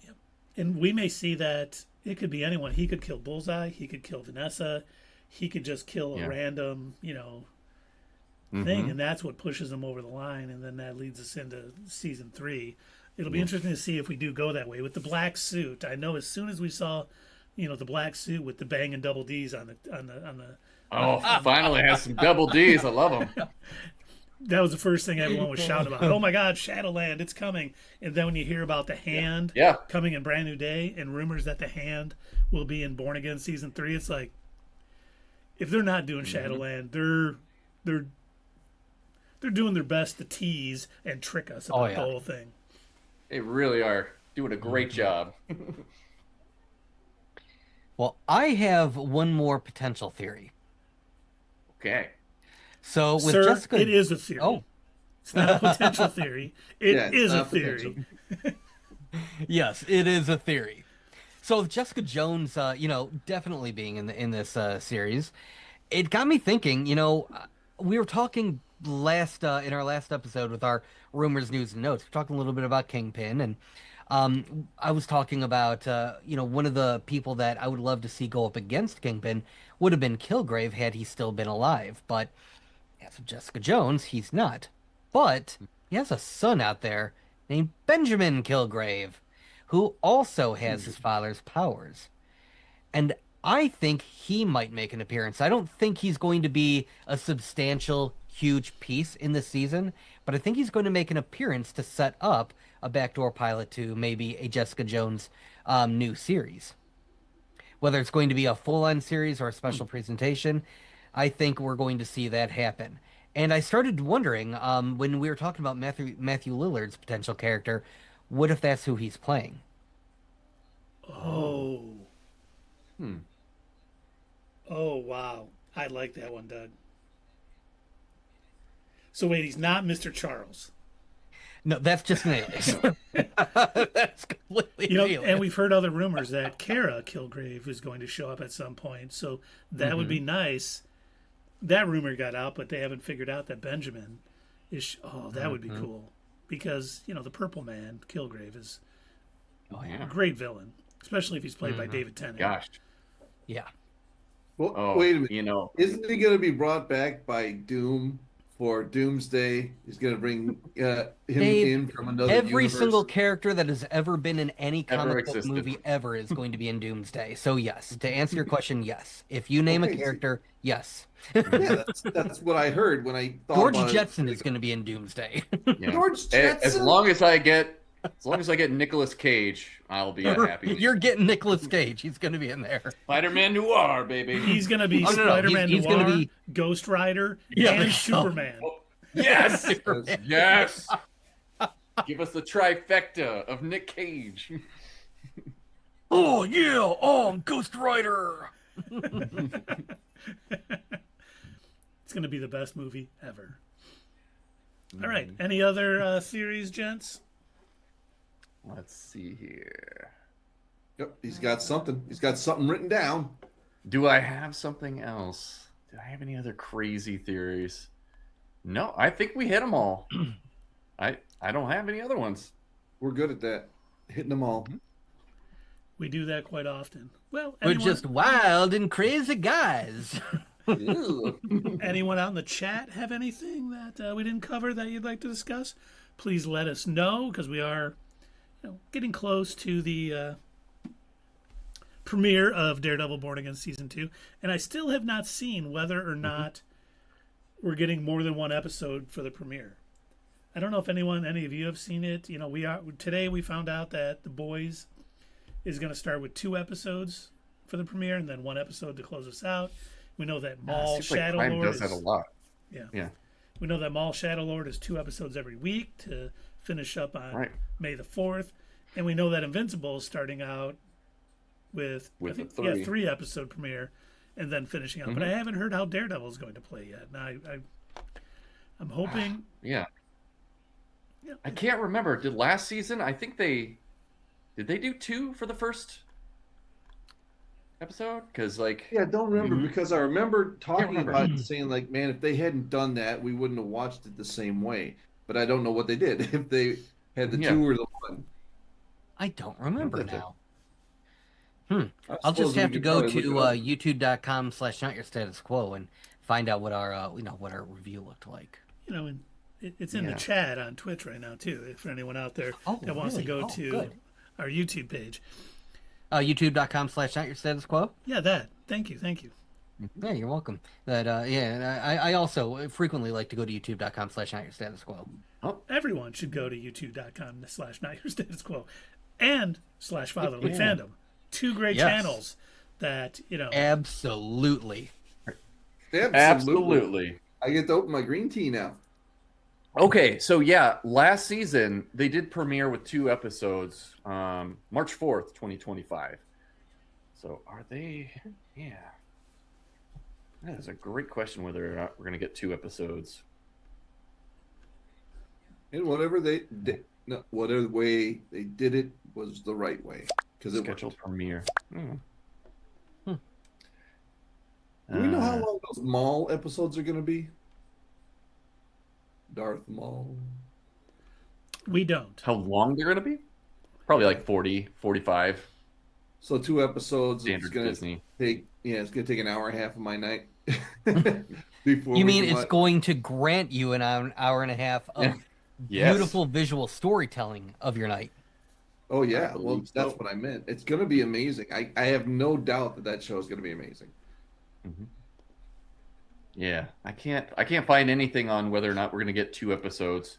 Yep. And we may see that it could be anyone. He could kill Bullseye. He could kill Vanessa. He could just kill a random, thing, and that's what pushes him over the line, and then that leads us into season 3. It'll be interesting to see if we do go that way with the black suit. I know as soon as we saw, the black suit with the bang and double D's on the. Finally has some double D's. I love them. That was the first thing everyone was shouting about. Oh my God, Shadowland, it's coming! And then when you hear about the Hand coming in Brand New Day, and rumors that the Hand will be in Born Again season 3, it's like, if they're not doing Shadowland, they're doing their best to tease and trick us about the whole thing. They really are doing a great job. Well, I have one more potential theory. Okay. So with Sir, Jessica, it is a theory. Oh, it's not a potential theory. It is a theory. Yes, it is a theory. So with Jessica Jones, definitely being in this series, it got me thinking. We were talking in our last episode with our rumors, news, and notes. We're talking a little bit about Kingpin, and I was talking about one of the people that I would love to see go up against Kingpin would have been Kilgrave had he still been alive, but as of Jessica Jones, he's not. But he has a son out there named Benjamin Kilgrave, who also has his father's powers. and I think he might make an appearance. I don't think he's going to be a substantial, huge piece in this season, but I think he's going to make an appearance to set up a backdoor pilot to maybe a Jessica Jones new series. Whether it's going to be a full-on series or a special presentation, I think we're going to see that happen. And I started wondering, when we were talking about Matthew Lillard's potential character, what if that's who he's playing? Oh. Oh, wow. I like that one, Doug. So wait, he's not Mr. Charles. No, that's just an alias. That's completely alias. And we've heard other rumors that Kara Kilgrave is going to show up at some point, so that would be nice. That rumor got out, but they haven't figured out that Benjamin is. Oh, that would be cool, because the Purple Man Kilgrave is a great villain, especially if he's played by David Tennant. Gosh, yeah. Well, wait a minute. Isn't he going to be brought back by Doom for Doomsday? He's going to bring him in from another Every universe. single character that has ever been in any comic book movie ever is going to be in Doomsday. So yes, to answer your question, yes. If you name a character, yes. Yeah, that's what I heard when I thought George about Jetson is going to be in Doomsday. Yeah. George Jetson. As long as I get Nicolas Cage, I'll be happy. You're getting Nicolas Cage. He's going to be in there. Spider-Man Noir, baby. He's going to be Spider-Man Noir, gonna be... Ghost Rider, and Superman. Oh, yes, yes. Give us the trifecta of Nick Cage. Oh yeah, I'm Ghost Rider. It's going to be the best movie ever. All right. Any other theories, gents? Let's see here. Yep, he's got something. He's got something written down. Do I have something else? Do I have any other crazy theories? No, I think we hit them all. I don't have any other ones. We're good at that. Hitting them all. We do that quite often. Well, we're just wild and crazy guys. Anyone out in the chat have anything that we didn't cover that you'd like to discuss? Please let us know, because we are getting close to the premiere of Daredevil Born Again Season 2. And I still have not seen whether or not we're getting more than one episode for the premiere. I don't know if any of you have seen it. Today we found out that The Boys is going to start with 2 episodes for the premiere and then 1 episode to close us out. We know that Maul Shadow Lord does that a lot. Yeah. We know that Maul Shadow Lord is 2 episodes every week to finish up on May the 4th. And we know that Invincible is starting out with I think, 3 episode premiere and then finishing up. But I haven't heard how Daredevil is going to play yet. And I'm hoping. Yeah. I can't remember. Did last season? I think did they do 2 for the first episode? Because I don't remember because I remember talking about it, saying man, if they hadn't done that, we wouldn't have watched it the same way. But I don't know what they did. If they had the 2 or the 1. I don't remember now. I'll just have to go to youtube.com/notyourstatusquo and find out what our what our review looked like. And it's in the chat on Twitch right now too. For anyone out there that wants to go to our YouTube page, youtube.com/notyourstatusquo. Yeah, that. Thank you. Yeah, you're welcome. I also frequently like to go to youtube.com/notyourstatusquo. Everyone should go to youtube.com/notyourstatusquo and /fatherly fandom. 2 great channels that Absolutely. Absolutely. I get to open my green tea now. Okay, so last season they did premiere with 2 episodes, March 4th, 2025. So are they? Yeah. That is a great question whether or not we're going to get 2 episodes. And whatever whatever way they did it was the right way because it scheduled premiere. Do we know how long those Maul episodes are going to be? Darth Maul. We don't. How long they're going to be? Probably 40, 45. So 2 episodes. Standard Disney. It's going to take an hour and a half of my night. You mean it's going to grant you an hour and a half of beautiful visual storytelling of your night? Oh yeah, well believe that's so. what I meant. It's going to be amazing. I have no doubt that show is going to be amazing. Mhm. Yeah, I can't find anything on whether or not we're gonna get 2 episodes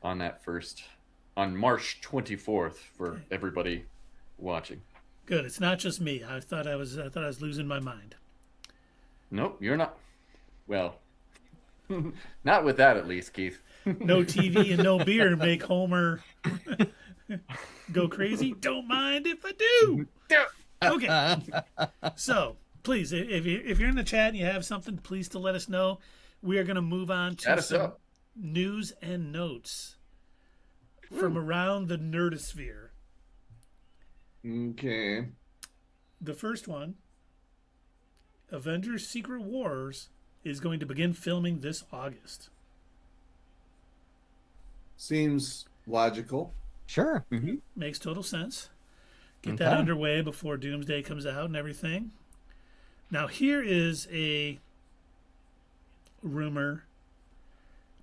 on that first on March 24th for everybody watching. Good. It's not just me. I thought I was losing my mind. Nope, you're not. Well, not with that at least, Keith. No TV and no beer make Homer go crazy. Don't mind if I do. Okay. So please, if you're in the chat and you have something, please to let us know. We are going to move on Chat to us some up. news and notes from around the nerdosphere. Okay. The first one, Avengers: Secret Wars, is going to begin filming this August. Seems logical. Sure. Makes total sense. Get Okay. that underway before Doomsday comes out and everything. Now, here is a rumor.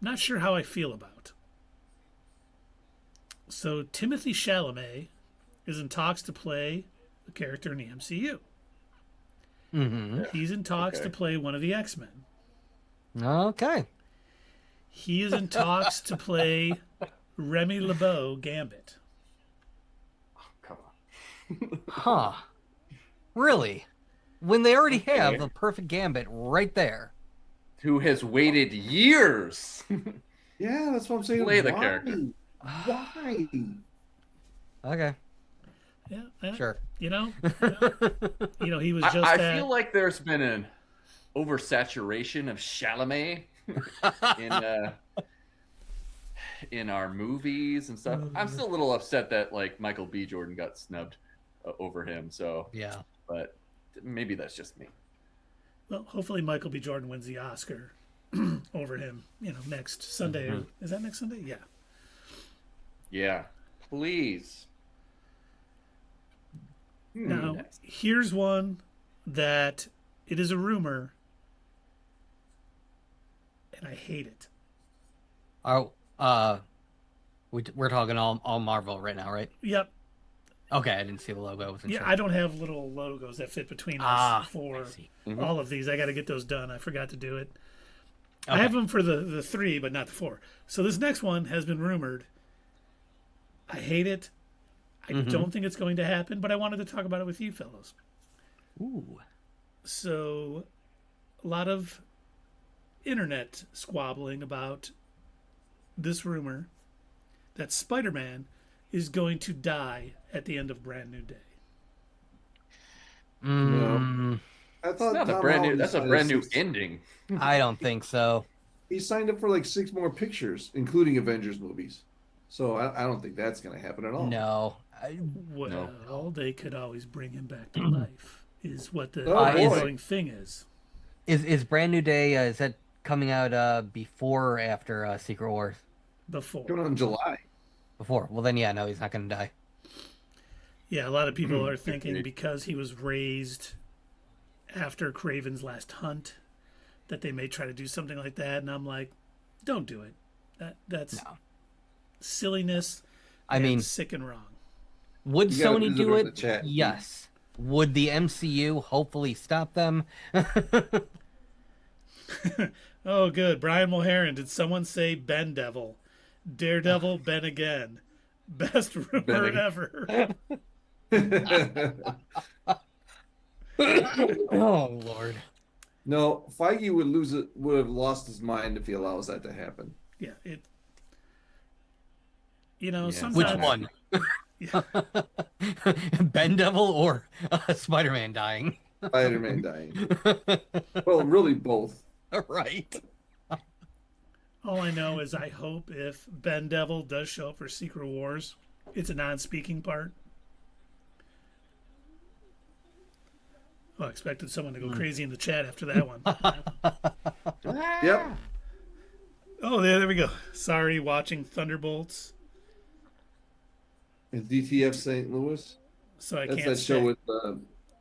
Not sure how I feel about. So, Timothy Chalamet is in talks to play a character in the MCU. Mm-hmm. He's in talks Okay. to play one of the X-Men. Okay. He is in talks to play Remy LeBeau Gambit. Come on. Huh. Really? When they already have Okay. a perfect gambit right there. Who has waited years? Yeah, that's what I'm saying. Play the Why? character. Why? Okay. Yeah, Sure. You know, he was just I at, feel like there's been an oversaturation of Chalamet in our movies and stuff. I'm still a little upset that like Michael B. Jordan got snubbed over him. So, Yeah. but maybe that's just me. well, hopefully Michael B. Jordan wins the Oscar over him, next Sunday. Is that next Sunday? Yeah. Yeah, please. Now, here's one that it is a rumor, and I hate it. Oh, we're talking all Marvel right now, right? Yep. Okay, I didn't see the logo. I wasn't Yeah, sure. I don't have little logos that fit between us I for see. all of these. I got to get those done. I forgot to do it. I Okay. have them for the 3, but not the 4. So this next one has been rumored. I hate it. I don't think it's going to happen, but I wanted to talk about it with you fellows. Ooh. So, a lot of internet squabbling about this rumor that Spider-Man is going to die at the end of Brand New Day. Mm, I thought Not a Tom brand new. Holland That's a signed brand new six- ending. I don't think so. He signed up for like 6 more pictures, including Avengers movies. So I don't think that's going to happen at all. No. Well, they could always bring him back to life, is what the Oh, ongoing thing is. Is Brand New Day, is that coming out before or after Secret Wars? Before. Coming out in July. Before. Well, then, yeah, no, he's not going to die. Yeah, a lot of people are thinking Agreed. because he was raised after Craven's Last Hunt that they may try to do something like that, and I'm like, don't do it. That's No. silliness. I and mean, sick and wrong. would You got a Sony visitor do in the it? chat. Yes. Would the MCU hopefully stop them? Oh, good. Brian Mulheron, did someone say Ben Devil? Daredevil, Ben again. Best rumor Ben ever. Oh, Lord. No, Feige would have lost his mind if he allows that to happen. Yeah, it. Yeah. Sometimes. Which one? Yeah. Ben Devil or Spider-Man dying? Spider-Man dying. Well, really both. Right. All I know is I hope if Ben Devil does show up for Secret Wars, it's a non-speaking part. Oh, I expected someone to go crazy in the chat after that one. Yep. Oh, there we go. Sorry, watching Thunderbolts, It's DTF St. Louis. so I That's can't that stay. show with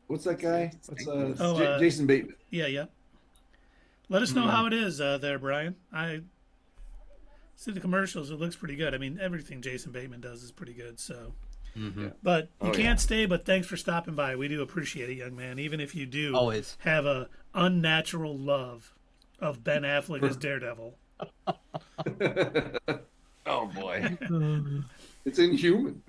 what's that guy? What's Oh, Jason Bateman. Yeah. Let us know how it is there, Brian. I see the commercials. It looks pretty good. I mean, everything Jason Bateman does is pretty good. So Mm-hmm. But you can't stay, but thanks for stopping by. We do appreciate it, young man, even if you do Always have a unnatural love of Ben Affleck as Daredevil. Oh boy. It's inhuman.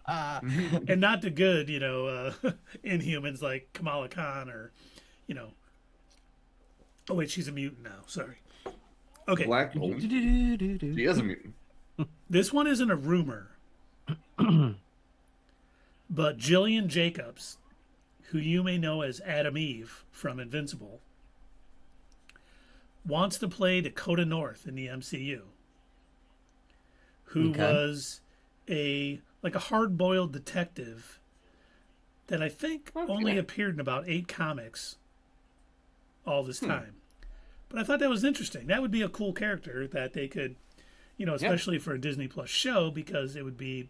And not the good, Inhumans like Kamala Khan or, oh wait, she's a mutant now. Sorry. Okay. Black Bolt. She is a mutant. This one isn't a rumor, but Jillian Jacobs, who you may know as Adam Eve from Invincible, wants to play Dakota North in the MCU, who was a hard-boiled detective that I think only appeared in about 8 comics all this time. But I thought that was interesting. That would be a cool character that they could, especially for a Disney Plus show, because it would be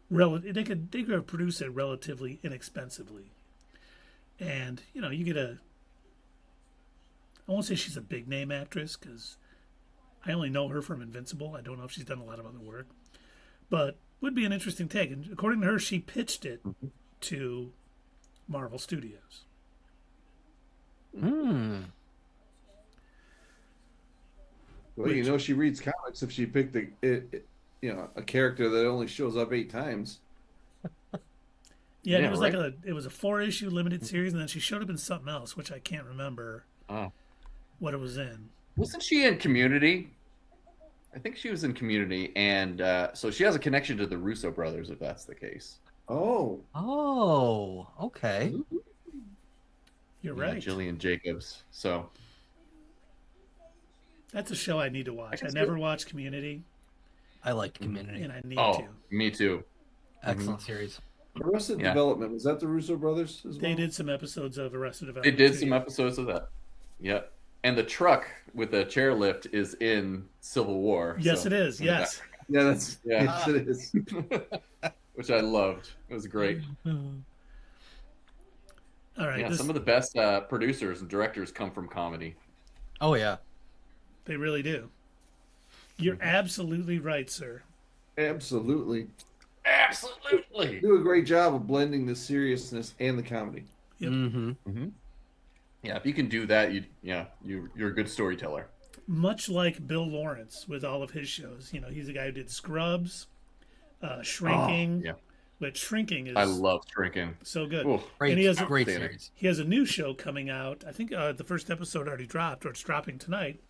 they could produce it relatively inexpensively. And, you get I won't say she's a big name actress because I only know her from Invincible. I don't know if she's done a lot of other work, but would be an interesting take. And according to her, she pitched it to Marvel Studios. Well, she reads comics if she picked a character that only shows up 8 times. Yeah, it was it was a 4-issue limited series, and then she showed up in something else, which I can't remember what it was in. Wasn't she in Community? I think she was in Community, and so she has a connection to the Russo brothers, if that's the case. Oh, okay. You're right. Jillian Jacobs. So that's a show I need to watch. I never watched Community. I liked Community, and I need to. Me too. Excellent series. Arrested Development, was that the Russo brothers as well? They did some episodes of Arrested Development. They did some episodes of that. Yep. And the truck with the chairlift is in Civil War. Yes, it is. Yes. Yes, it is. Which I loved. It was great. All right. Yeah, some of the best producers and directors come from comedy. Oh, yeah. They really do. You're absolutely right, sir. Absolutely. Absolutely. Do a great job of blending the seriousness and the comedy. Yep. Yeah, if you can do that, you're a good storyteller. Much like Bill Lawrence with all of his shows. He's the guy who did Scrubs, Shrinking. Which Shrinking is... I love Shrinking. So good. Ooh, and he has great series. He has a new show coming out. I think the first episode already dropped, or it's dropping tonight.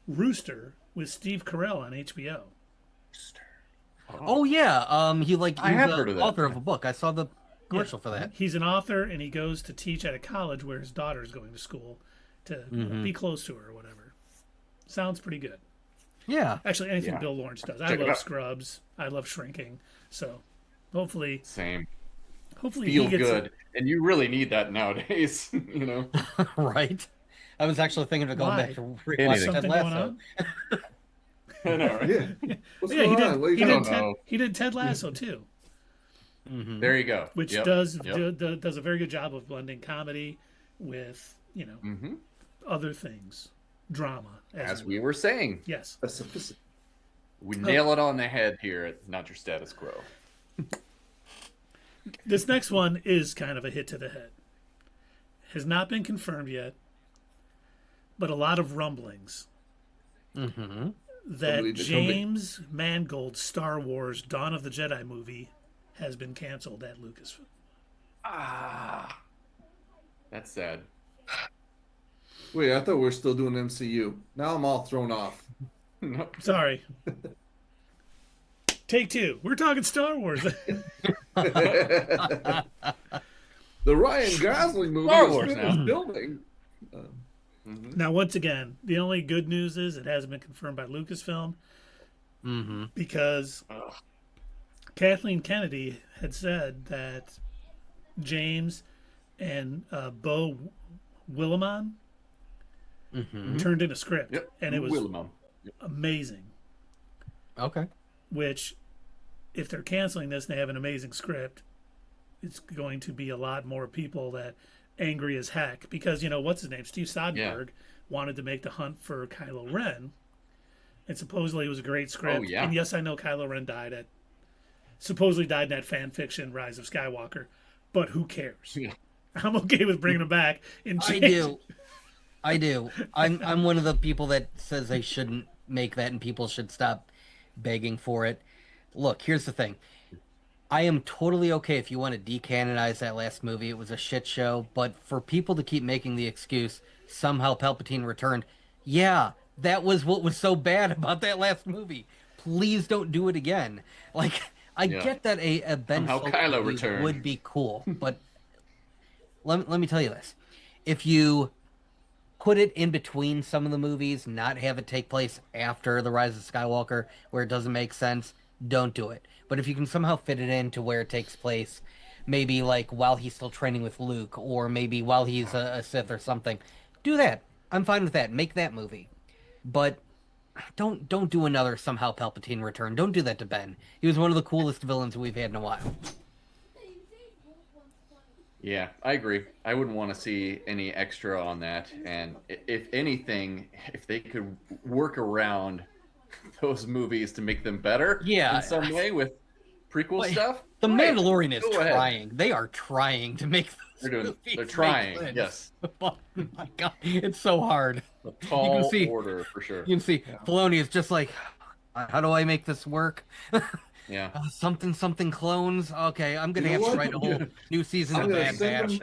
Rooster with Steve Carell on HBO. Oh yeah, he's heard of that. author of a book. I saw the commercial for that. He's an author, and he goes to teach at a college where his daughter is going to school to be close to her or whatever. Sounds pretty good. Yeah. Actually, anything Bill Lawrence does. I love Scrubs. I love Shrinking. So, hopefully, feel he gets good, and you really need that nowadays. Right. I was actually thinking of going back to rewatch Ted Lasso. I know, right? Yeah. What's going on? He did Ted Lasso too. There you go. Which does a very good job of blending comedy with other things, drama. As we were saying, yes, we nail it on the head here at Not Your Status Quo. This next one is kind of a hit to the head. Has not been confirmed yet, but a lot of rumblings. That James Mangold's Star Wars Dawn of the Jedi movie has been canceled at Lucasfilm. That's sad. Wait, I thought we were still doing MCU. Now I'm all thrown off. Sorry. Take 2. We're talking Star Wars. The Ryan Gosling movie is finished building. Now, once again, the only good news is it hasn't been confirmed by Lucasfilm because Kathleen Kennedy had said that James and Bo Willimon turned in a script, and it was amazing. Okay. Which, if they're canceling this and they have an amazing script, it's going to be a lot more people that angry as heck because what's his name, Steve Soderbergh wanted to make The Hunt for Kylo Ren, and supposedly it was a great script. And yes, I know Kylo Ren died at supposedly died in that fan fiction Rise of Skywalker, but who cares? Yeah. I'm okay with bringing him back and I do. I do. I'm one of the people that says they shouldn't make that and people should stop begging for it. Look, here's the thing. I am totally okay if you want to decanonize that last movie. It was a shit show, but for people to keep making the excuse somehow Palpatine returned, yeah, that was what was so bad about that last movie. Please don't do it again. Like, I get that a Ben Solo Kylo movie returned would be cool, but let me tell you this. If you put it in between some of the movies, not have it take place after The Rise of Skywalker, where it doesn't make sense, don't do it. But if you can somehow fit it in to where it takes place, maybe like while he's still training with Luke, or maybe while he's a Sith or something, do that. I'm fine with that. Make that movie. But don't do another somehow Palpatine return. Don't do that to Ben. He was one of the coolest villains we've had in a while. Yeah, I agree. I wouldn't want to see any extra on that. And if anything, if they could work around those movies to make them better in some way with prequel stuff. The Mandalorian is trying. They are trying to make those movies. They're trying, yes. Oh my God, it's so hard. A tall order, for sure. You can see Filoni is just like, how do I make this work? Yeah. Something clones. Okay, I'm gonna have to write a whole new season of Bad Batch.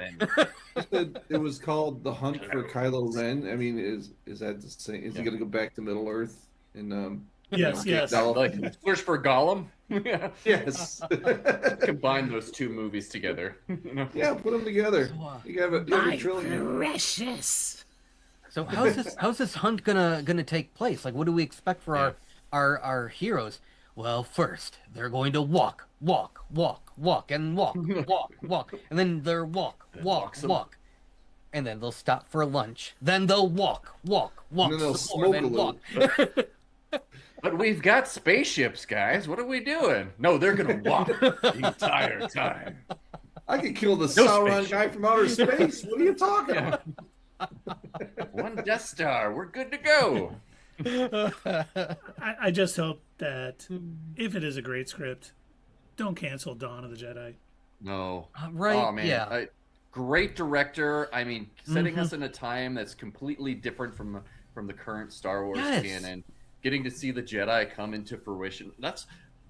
It was called The Hunt for Kylo Ren. I mean, is that the same? Is he gonna go back to Middle Earth and yes. Like search for Gollum? Yes. Combine those two movies together. Yeah, put them together. You have a trilogy. Precious. So how's this hunt gonna take place? Like, what do we expect for our heroes? Well, first they're going to walk, and walk, and then they'll walk, and then they'll stop for lunch. Then they'll walk, and then they'll smoke a little. But we've got spaceships, guys. What are we doing? No, they're gonna walk the entire time. I could kill the Sauron guy from outer space. What are you talking about? One Death Star. We're good to go. I just hope that if it is a great script, don't cancel Dawn of the Jedi. No. Right? Oh, man. Yeah. Great director. I mean, setting us in a time that's completely different from the current Star Wars canon. Getting to see the Jedi come into fruition.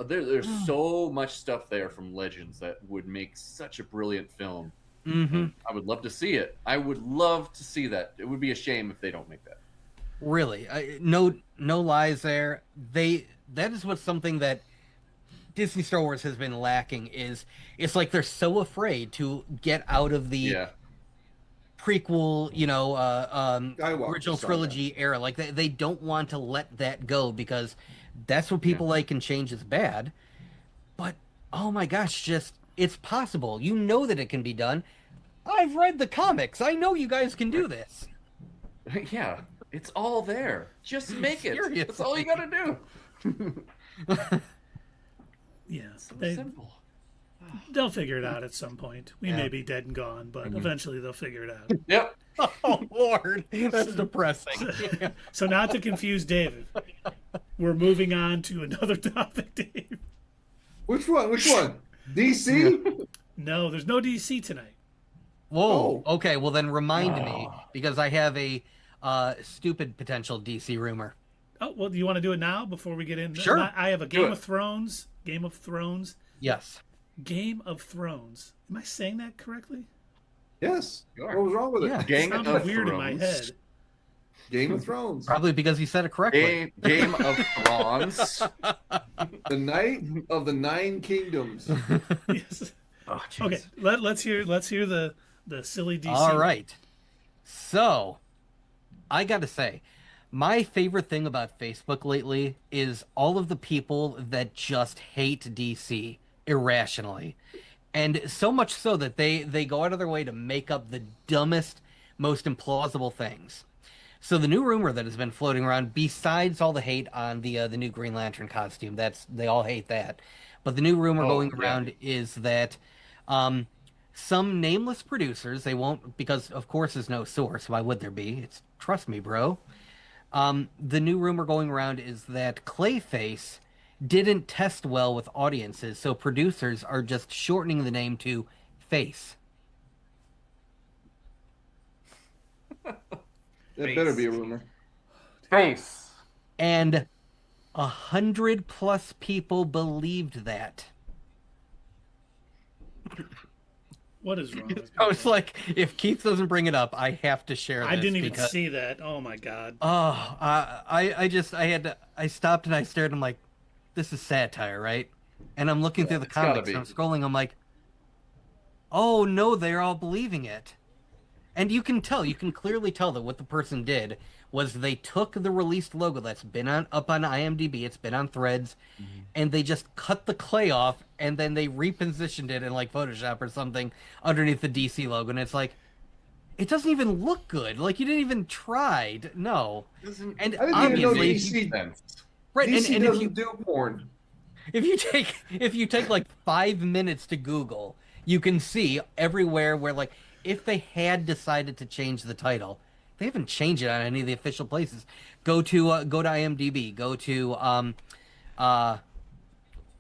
There's so much stuff there from Legends that would make such a brilliant film. I would love to see it. I would love to see that. It would be a shame if they don't make that. Really, no lies there. That is what's something that Disney Star Wars has been lacking. It's like they're so afraid to get out of the prequel, original trilogy era. Like they don't want to let that go because that's what people like and change is bad. But oh my gosh, it's possible. You know that it can be done. I've read the comics. I know you guys can do this. Yeah. It's all there. Just make it. Seriously. That's all you gotta do. So simple. They'll figure it out at some point. We may be dead and gone, but eventually they'll figure it out. Yep. Oh Lord, that's depressing. So not to confuse David, we're moving on to another topic, Dave. Which one? DC? No, there's no DC tonight. Whoa. Oh. Okay. Well, then remind me because I have a stupid potential DC rumor. Oh well, do you want to do it now before we get in? Sure. I have a Game of Thrones. Yes. Game of Thrones. Am I saying that correctly? Yes. What was wrong with it? Yeah. It sounded weird in my head. Game of Thrones. Probably because you said it correctly. Game of Thrones. The Night of the Nine Kingdoms. Yes. Oh, okay. Let's hear the silly DC. All right. So, I got to say, my favorite thing about Facebook lately is all of the people that just hate DC irrationally. And so much so that they go out of their way to make up the dumbest, most implausible things. So the new rumor that has been floating around, besides all the hate on the new Green Lantern costume, they all hate that. But the new rumor going around is that some nameless producers, they won't, because of course there's no source. Why would there be? It's trust me, bro. The new rumor going around is that Clayface didn't test well with audiences, so producers are just shortening the name to Face. That better be a rumor. Face. And 100+ people believed that. What is wrong with people? I was like, if Keith doesn't bring it up, I have to share this. I didn't even see that. Oh my god. Oh, I stopped and I stared. I'm like, this is satire, right? And I'm looking through the comments and I'm scrolling. I'm like, oh no, they're all believing it. And you can clearly tell that what the person did was they took the released logo that's been up on IMDb, it's been on Threads, and they just cut the clay off and then they repositioned it in like Photoshop or something underneath the DC logo, and it's like, it doesn't even look good. Like, you didn't even try. No. And I didn't obviously, even know DC, right? DC and doesn't do porn. if you take like 5 minutes to Google, you can see everywhere where, like, if they had decided to change the title, they haven't changed it on any of the official places. Go to IMDb. Go to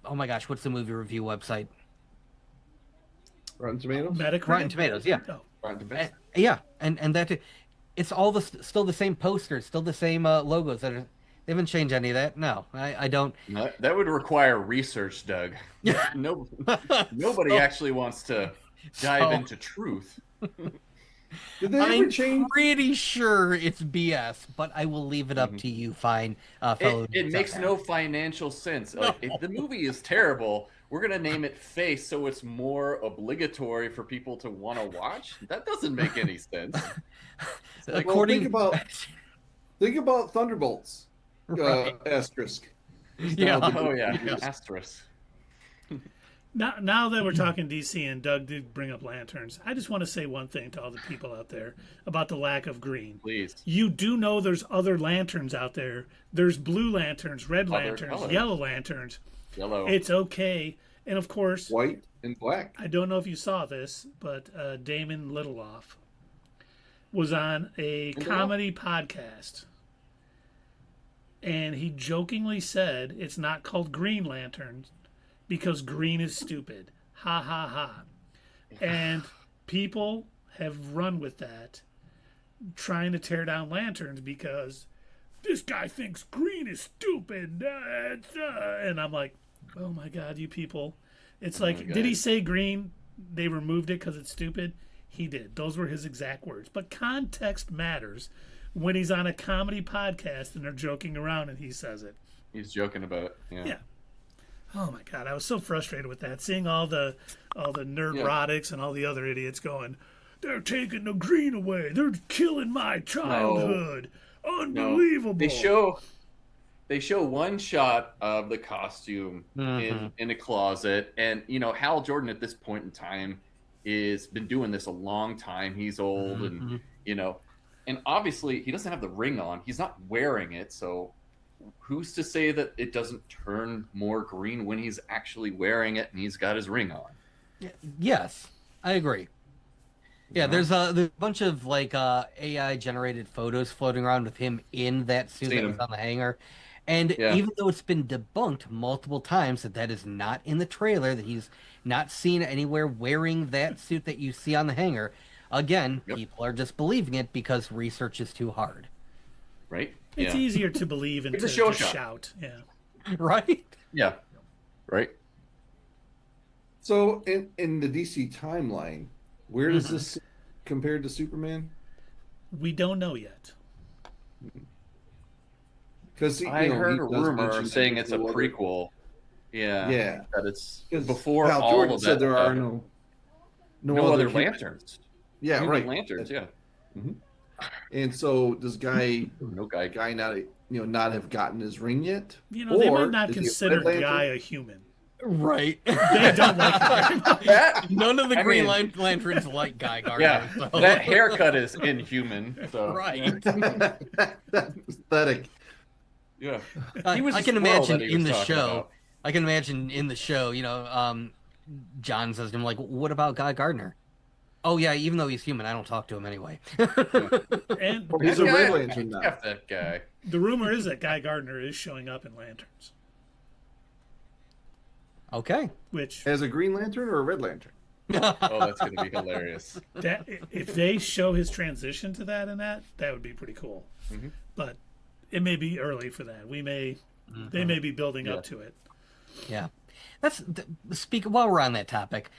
oh my gosh, what's the movie review website? Rotten Tomatoes. Metacritic? Rotten Tomatoes, yeah. Oh. Rotten Tomatoes. Yeah, and that it's all still the same posters, still the same logos that are. They haven't changed any of that. No, I don't. No, that would require research, Doug. Nobody actually wants to dive into truth. Did they ever change? I'm pretty sure it's BS, but I will leave it up to you, fine fellow. It makes no financial sense. No. Like, if the movie is terrible, we're gonna name it Face so it's more obligatory for people to want to watch. That doesn't make any sense. Like, think about Thunderbolts. Right. Asterisk. Yeah. Oh yeah, asterisk. Now that we're talking DC and Doug did bring up lanterns, I just want to say one thing to all the people out there about the lack of green. Please. You do know there's other lanterns out there. There's blue lanterns, red lanterns, colors. yellow lanterns. Yellow. It's okay. And of course, White and black. I don't know if you saw this, but Damon Lindelof was on a comedy podcast. And he jokingly said it's not called Green Lanterns because green is stupid. Ha ha ha. And people have run with that, trying to tear down lanterns because this guy thinks green is stupid. And I'm like, oh my God, you people. It's like, did he say green? They removed it because it's stupid? He did. Those were his exact words. But context matters when he's on a comedy podcast and they're joking around and he says it. He's joking about it. Yeah. Oh my God, I was so frustrated with that. Seeing all the nerdrotics and all the other idiots going, they're taking the green away. They're killing my childhood. No. Unbelievable. No. They show one shot of the costume in a closet, and Hal Jordan at this point in time is been doing this a long time. He's old, and and obviously he doesn't have the ring on. He's not wearing it, so who's to say that it doesn't turn more green when he's actually wearing it and he's got his ring on? Yes, I agree. Yeah, there's a bunch of like AI generated photos floating around with him in that suit that was on the hanger. And even though it's been debunked multiple times that is not in the trailer, that he's not seen anywhere wearing that suit that you see on the hanger, again, people are just believing it because research is too hard. Right? It's easier to believe and to shout. Yeah. Right? Yeah. Right? So in the DC timeline, where does this compare to Superman? We don't know yet. Because I heard a rumor saying it's a prequel. Yeah. That it's before Hal all Jordan of said that. there are no other lanterns. Yeah, Human right. Lanterns. Yeah. Mm-hmm. And so does guy not have gotten his ring yet? They might not consider Guy a human. Right. They don't like him very much. None of the Green Lanterns like Guy Gardner. Yeah, so. That haircut is inhuman. So. Right. That's pathetic. Yeah. I can imagine in the show. I can imagine in the show, John says to him, like, what about Guy Gardner? Oh, yeah, even though he's human, I don't talk to him anyway. And he's a Red Lantern now. F that guy. The rumor is that Guy Gardner is showing up in Lanterns. Okay. Which As a Green Lantern or a Red Lantern? Oh, that's going to be hilarious. that if they show his transition to that and that would be pretty cool. Mhm. But it may be early for that. They may be building up to it. Yeah. While we're on that topic,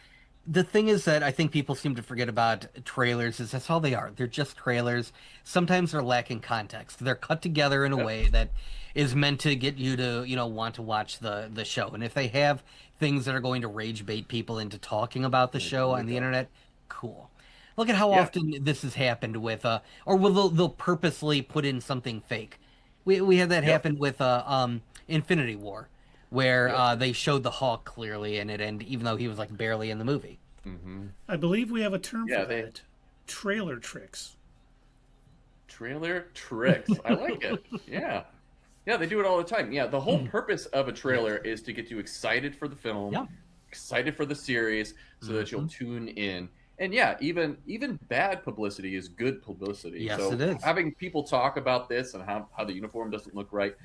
the thing is that I think people seem to forget about trailers is that's all they are. They're just trailers. Sometimes they're lacking context. They're cut together in a way that is meant to get you to, want to watch the show. And if they have things that are going to rage bait people into talking about the show on the internet, cool. Look at how often this has happened with or they'll purposely put in something fake. We had that happen with Infinity War, where they showed the Hulk clearly in it, and even though he was like barely in the movie. Mm-hmm. I believe we have a term for that. Trailer tricks. Trailer tricks. I like it. Yeah. Yeah, they do it all the time. Yeah, the whole purpose of a trailer is to get you excited for the film, excited for the series, so that you'll tune in. And yeah, even bad publicity is good publicity. Yes, so it is. Having people talk about this and how the uniform doesn't look right,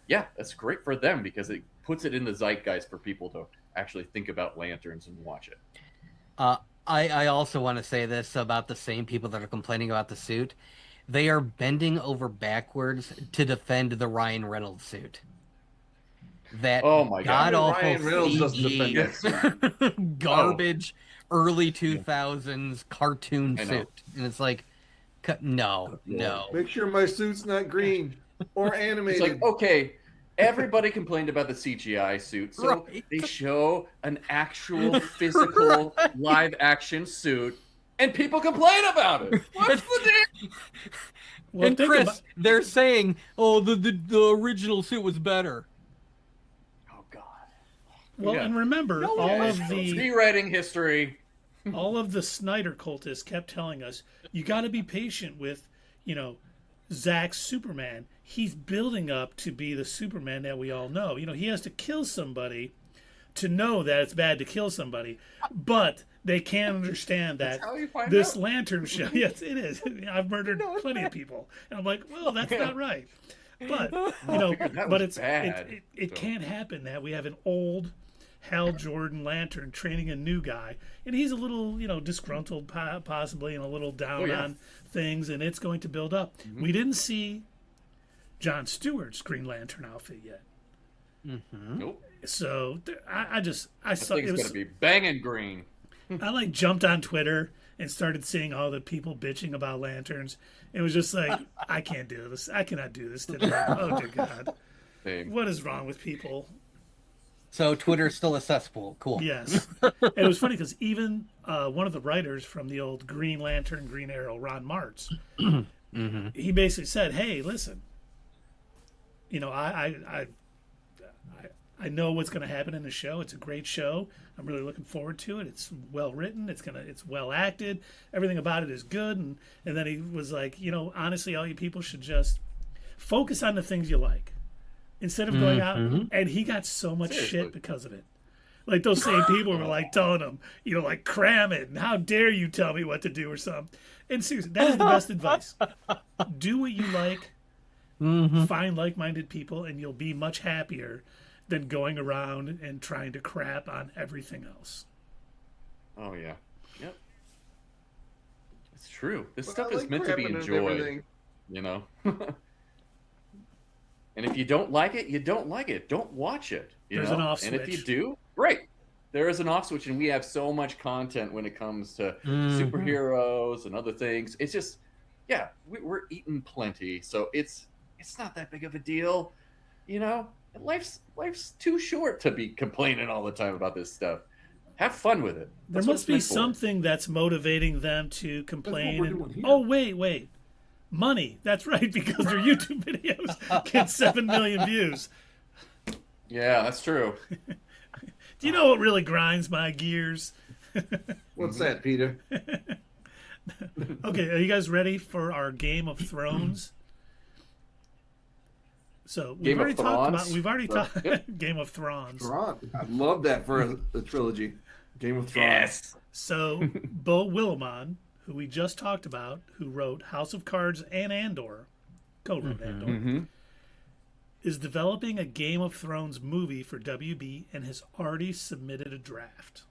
yeah, that's great for them because it puts it in the zeitgeist for people to actually think about lanterns and watch it. I also want to say this about the same people that are complaining about the suit. They are bending over backwards to defend the Ryan Reynolds suit. That oh my god, Ryan Reynolds doesn't defend that suit. Garbage early 2000s cartoon suit. And it's like, no. Make sure my suit's not green or animated. It's like, okay, everybody complained about the CGI suit, so they show an actual physical live action suit, and people complain about it. What's the deal? Well, and Chris, they're saying, "Oh, the original suit was better." Oh God. Well, and remember, all of the rewriting history, all of the Snyder cultists kept telling us, "You got to be patient with, Zack's Superman. He's building up to be the Superman that we all know. He has to kill somebody to know that it's bad to kill somebody, but." They can't understand that this lantern show. Yes, it is. I've murdered plenty of people, and I'm like, well, that's not right. But but it can't happen that we have an old Hal Jordan lantern training a new guy, and he's a little disgruntled possibly and a little down on things, and it's going to build up. Mm-hmm. We didn't see Jon Stewart's Green Lantern outfit yet. Mm-hmm. Nope. So I saw it was going to be banging green. I jumped on Twitter and started seeing all the people bitching about lanterns. It was just like, I can't do this. I cannot do this today. Oh, dear God. Same. What is wrong with people? So Twitter's still a cesspool. Cool. Yes. It was funny because even one of the writers from the old Green Lantern, Green Arrow, Ron Martz, he basically said, hey, listen, I know what's going to happen in the show. It's a great show. I'm really looking forward to it. It's well written. It's well acted. Everything about it is good. And then he was like, honestly, all you people should just focus on the things you like instead of going out. And he got so much shit because of it. Like those same people were like telling him, cram it. And how dare you tell me what to do or something. And seriously, that is the best advice. Do what you like. Find like-minded people, and you'll be much happier than going around and trying to crap on everything else. Oh, yeah. Yep. It's true. This stuff is meant to be enjoyed, And if you don't like it, you don't like it. Don't watch it. There's an off switch. And if you do, great. There is an off switch, and we have so much content when it comes to superheroes and other things. It's just, we're eating plenty, so it's not that big of a deal, Life's too short to be complaining all the time about this stuff. Have fun with it. There must be something that's motivating them to complain. Oh, wait. Money. That's right, because their YouTube videos get 7 million views. Yeah, that's true. Do you know what really grinds my gears? What's that, Peter? Okay, are you guys ready for our Game of Thrones? So we've already talked Game of Thrones. I love that for a trilogy. Game of Thrones. Yes. So Bo Willimon, who we just talked about, who wrote House of Cards and Andor, co-wrote Andor, is developing a Game of Thrones movie for WB and has already submitted a draft.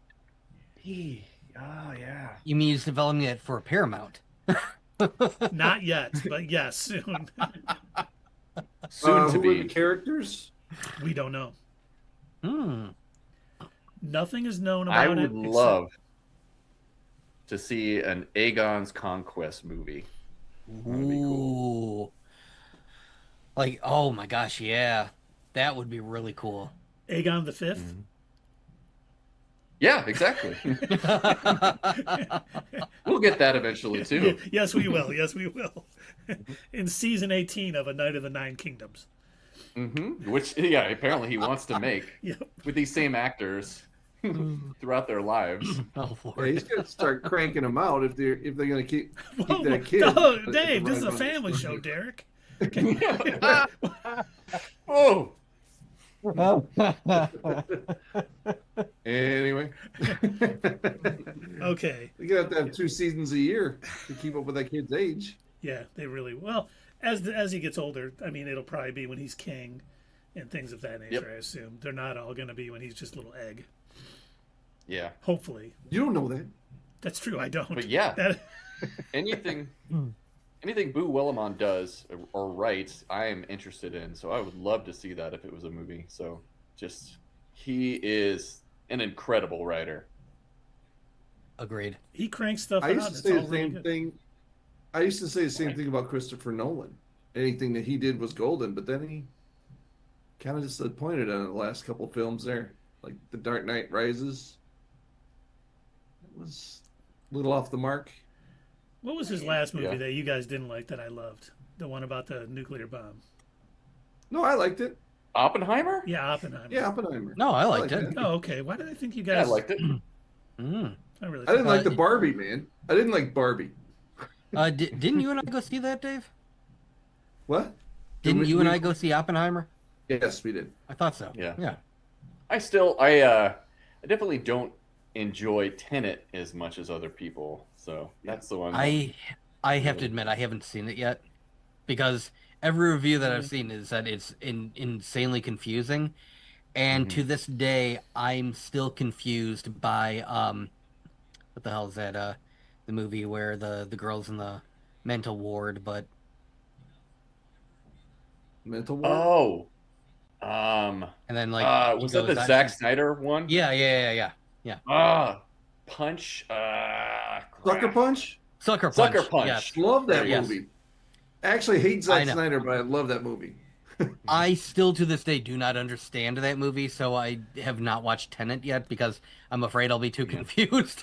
Oh, yeah. You mean he's developing it for Paramount? Not yet, but yes, soon. Soon to who are the be. characters? We don't know. Hmm. Nothing is known I about would it. love to see an Aegon's Conquest movie. That'd be cool. Ooh. Like, oh my gosh, yeah. That would be really cool. Aegon the Fifth. Mhm. Yeah, exactly. We'll get that eventually too. Yes, we will. Yes, we will. In season 18 of A Night of the Nine Kingdoms. Which, yeah, apparently he wants to make Yep. with these same actors throughout their lives. Oh, Yeah, Lord. he's gonna start cranking them out if they're gonna keep Whoa, that kid. no, Dave, this is a family show, Derek. Oh, Anyway, Okay. we gotta have to have 2 seasons a year to keep up with that kid's age. Yeah, they really well. As he gets older, I mean, it'll probably be when he's king and things of that nature. Yep. I assume they're not all going to be when he's just a little egg. yeah. Hopefully, You don't know that. that's true. I don't. But yeah. That, Anything Boo Willimon does or writes, I am interested in. So I would love to see that if it was a movie. So he is an incredible writer. Agreed. he cranks stuff I out. used to It's say all the really same good. thing. I used to say the same thing about Christopher Nolan. Anything that he did was golden, but then he kind of disappointed on the last couple films there, like The Dark Knight Rises. It was a little off the mark. What was his last movie Yeah. that you guys didn't like that I loved? The one about the nuclear bomb. No, I liked it. Oppenheimer? Yeah, Oppenheimer. Yeah, Oppenheimer. No, I liked it. that. Oh, okay. Why did I think you Yeah, I guys? liked it. Mm. I really. I didn't like the Uh, Barbie, man. I didn't like Barbie. Didn't you and I go see that, Dave? What? Didn't We- you and we- I go see Oppenheimer? Yes, we did. I thought so. Yeah. Yeah. I definitely don't enjoy Tenet as much as other people. So that's the one. I have to admit I haven't seen it yet because every review that I've seen is that it's insanely confusing, and to this day I'm still confused by what the hell is that the movie where the girl's in the mental ward, but Mental Ward. Oh. and then like he Was that goes, the "I- Zack Snyder one? Yeah. Punch. Sucker Punch. Sucker Punch. Sucker Punch. Yes. Love that Yes. movie. I actually hate I Zack know. Snyder, but I love that movie. I still to this day do not understand that movie, so I have not watched Tenet yet because I'm afraid I'll be too confused.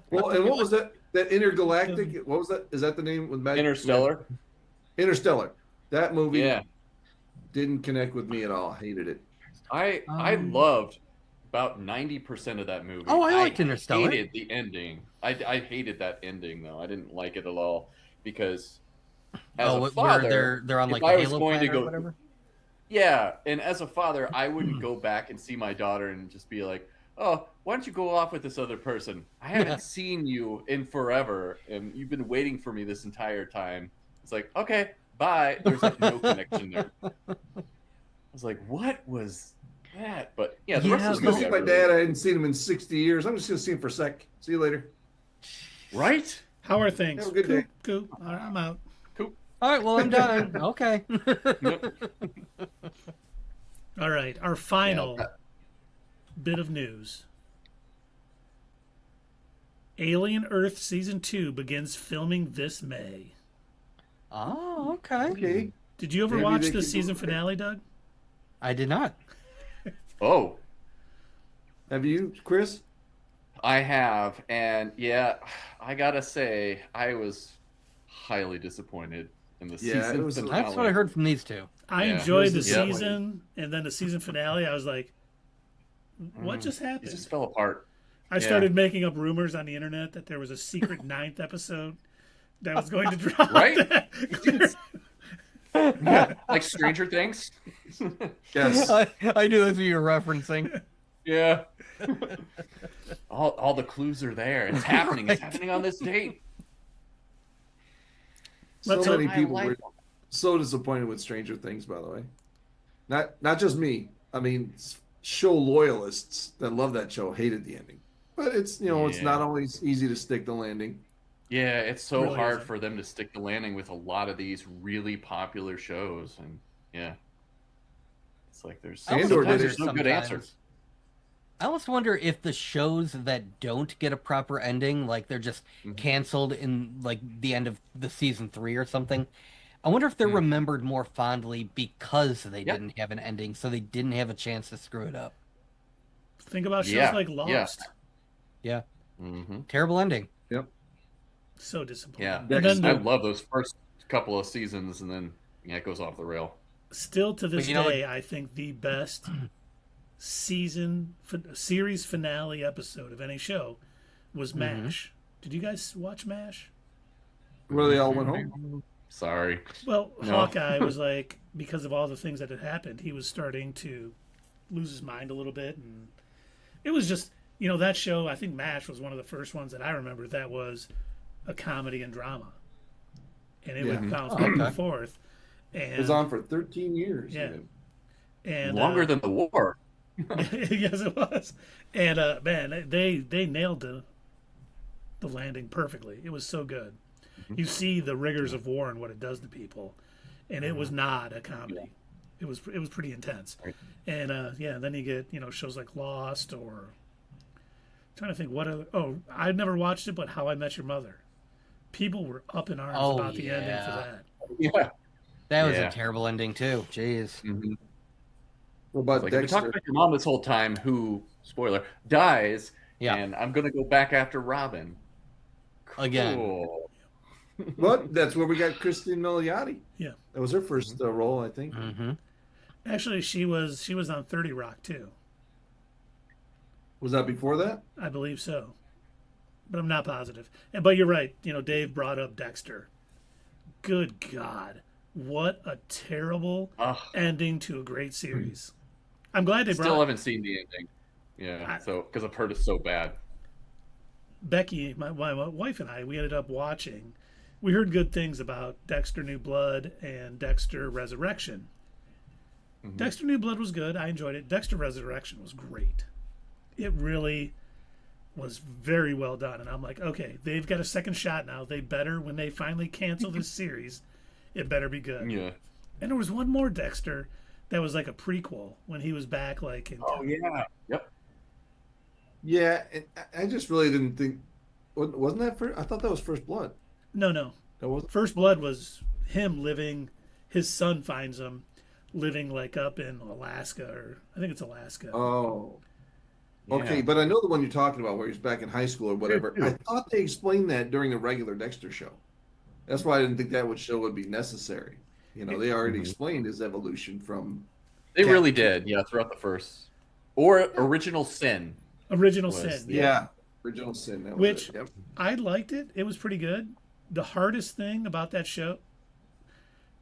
Well, and what was that? That Intergalactic? What was that? Is that the name with Matt? Interstellar. Interstellar. That movie Yeah. didn't connect with me at all. Hated it. I loved about 90% of that movie. Oh, I liked Interstellar. I hated the ending. I hated that ending though. I didn't like it at all because as a where father, they're on if like I the was Halo going to planet or go- whatever. yeah, and as a father, I wouldn't go back and see my daughter and just be like, "Oh, why don't you go off with this other person? I haven't seen you in forever, and you've been waiting for me this entire time." It's like, okay, bye. There's like no connection there. I was like, what was that? But yeah, the rest Yeah, of I was the gonna movie, see I my really- dad. I hadn't seen him in 60 years. I'm just gonna see him for a sec. See you later. right? How are things? Have a good day. Coop. All right, I'm out. All right, well I'm done. Okay. Yep. All right, our final Yeah, bit of news. Alien Earth Season 2 begins filming this May. Oh, okay. Okay. Did you ever Maybe watch they the can season do it. finale, Doug? I did not. Oh, Have you, Chris? I have, and yeah, I gotta say, I was highly disappointed in the Yeah, season it was- finale. That's what I heard from these two. I Yeah. enjoyed the Yeah. season, and then the season finale, I was like, what just It happened? just fell apart. I yeah. started making up rumors on the internet that there was a secret ninth episode that was going to drop. Right? Like Stranger Things. Yes. I knew that's what you were referencing. Yeah. all the clues are there. It's happening. It's happening on this date. So Let's many hope- people I like were so disappointed with Stranger Things, by the way. Not just me. I mean, show loyalists that love that show hated the ending. But it's it's not always easy to stick the landing. Yeah, it's so Really hard isn't. for them to stick the landing with a lot of these really popular shows, and yeah, it's like there's I almost Andor sometimes did there's it no good sometimes. answer. I almost wonder if the shows that don't get a proper ending, like they're just canceled in like the end of the season 3 or something. I wonder if they're remembered more fondly because they didn't have an ending, so they didn't have a chance to screw it up. Think about shows Yeah, like yeah. Lost. Yeah, Mm-hmm. terrible ending. Yep. So disappointing. Yeah, And then I love those first couple of seasons, and then it goes off the rail. still to this But you know day, I think the best series finale episode of any show was MASH. Did you guys watch MASH? Where they all went home. Sorry. Well, No. Hawkeye was like, because of all the things that had happened, he was starting to lose his mind a little bit, and it was just, that show. I think MASH was one of the first ones that I remember that was a comedy and drama, and it would bounce back and forth. And It was on for 13 years. Yeah. And Longer than the war. yes, it was. And man, they nailed the landing perfectly. It was so good. You see the rigors of war and what it does to people, and it was not a comedy. It was pretty intense. Right. And then you get shows like Lost, or I'm trying to think what other. Oh, I've never watched it, but How I Met Your Mother. People were up in arms about the ending for that. Yeah. That was Yeah. a terrible ending too. Jeez. Mm-hmm. What about Like, we Dexter? talked about your mom this whole time, who, spoiler, dies, Yeah. and I'm going to go back after Robin. Again. Cool. But that's where we got Christine Milioti. Yeah. That was her first role, I think. Mm-hmm. Actually, she was on 30 Rock too. Was that before that? I believe so, but I'm not positive. But you're right. Dave brought up Dexter. Good God, what a terrible Ugh. ending to a great series. I'm glad they Still brought haven't seen the ending. Yeah, because I've heard it's so bad. Becky, my wife, and I. We ended up watching. We heard good things about Dexter New Blood and Dexter Resurrection. Dexter New Blood was good. I enjoyed it. Dexter Resurrection was great. It really was very well done. And I'm like, okay, they've got a second shot now. They better, when they finally cancel this series, it better be good. Yeah. And there was one more Dexter that was like a prequel when he was back, like in. Oh, yeah. Yep. Yeah, and I just really didn't think. Wasn't that first? I thought that was First Blood. No. That wasn't. First Blood was him living. His son finds him living like up in Alaska, or I think it's Alaska. Oh. Yeah. Okay, but I know the one you're talking about where he's back in high school or whatever. I thought they explained that during the regular Dexter show. That's why I didn't think that show would be necessary. They already explained his evolution from. They really did, yeah, throughout the first. Or Original Sin. Original was Sin. the- Yeah. Original Sin. That was Which it. Yep. I liked it. It was pretty good. The hardest thing about that show,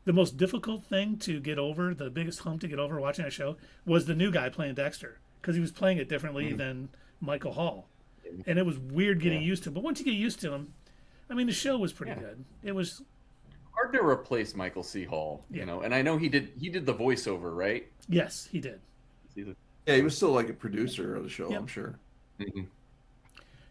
the most difficult thing to get over, the biggest hump to get over watching that show, was the new guy playing Dexter, because he was playing it differently than Michael Hall, and it was weird getting used to him. But once you get used to him, I mean, the show was pretty good. It was Hard to replace Michael C. Hall, and I know he did the voiceover, right? yes, he did. Yeah, he was still like a producer of the show, Yep. I'm sure. Mm-hmm.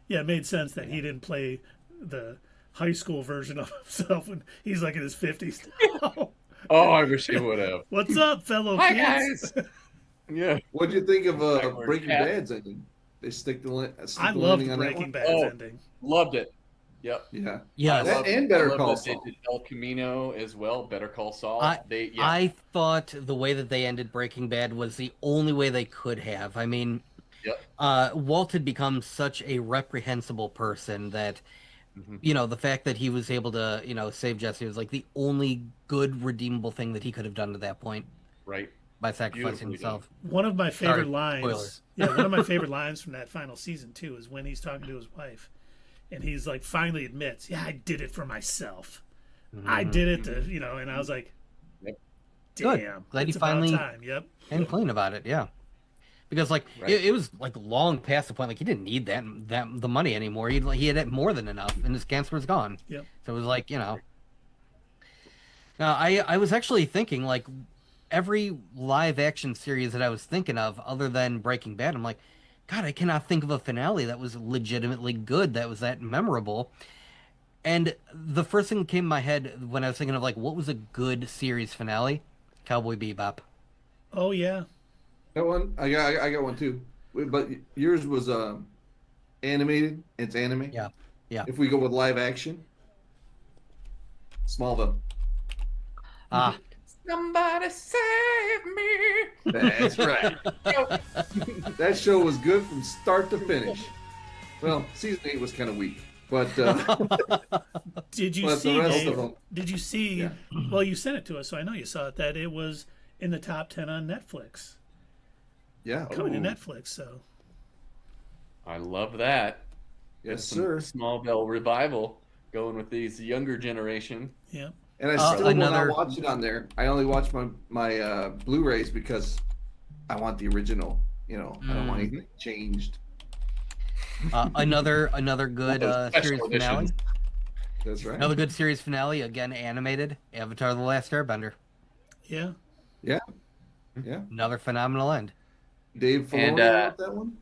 Yeah, it made sense that he didn't play the high school version of himself when he's like in his 50s now. Oh, I wish he would have. What's up, fellow Hi, kids? guys. Yeah. What'd you think of Backward Breaking cat. Bad's ending? They stick the I the loved landing on that Breaking one? Bad's Oh. ending. Loved it. Yep. Yeah. Yeah, That and Better I Call love that Saul. they did El Camino as well. Better Call Saul. I I thought the way that they ended Breaking Bad was the only way they could have. I mean, Walt had become such a reprehensible person that, the fact that he was able to, save Jesse was like the only good redeemable thing that he could have done to that point right. by sacrificing Beautifully himself. One of my favorite Sorry, lines. spoilers. Yeah, one of my favorite lines from that final season too is when he's talking to his wife, and he's like finally admits, "Yeah, I did it for myself. I did it to And I was like, Yep. Good. "Damn, Glad it's he finally- about time." Yep. And clean about it, yeah. Because Right. it was like long past the point. Like he didn't need that the money anymore. He had more than enough, and his cancer was gone. Yep. So it was like Now I was actually thinking like, every live action series that I was thinking of, other than Breaking Bad, I'm like, God, I cannot think of a finale that was legitimately good, that was that memorable. And the first thing that came to my head when I was thinking of like what was a good series finale, Cowboy Bebop. Oh yeah. That one, I got one too. But yours was animated. It's anime. Yeah, yeah. If we go with live action, Smallville. Ah, Somebody save me. That's right. That show was good from start to finish. Well, season 8 was kind of weak, but Did you but see? the rest Dave, of them, did you see? Yeah. Well, you sent it to us, so I know you saw it. That it was in the top 10 on Netflix, yeah. coming to Ooh. Netflix. So I love that. Yes, Some sir. Smallville revival going with these younger generation. yeah. And I still will another- not watch it on there. I only watch my Blu-rays because I want the original. You know, I don't want anything changed. another good Those special series finale. editions. That's right. Another good series finale, again animated. Avatar: The Last Airbender. Yeah. Yeah, yeah. Another phenomenal end. Dave Filoni And, wrote that one.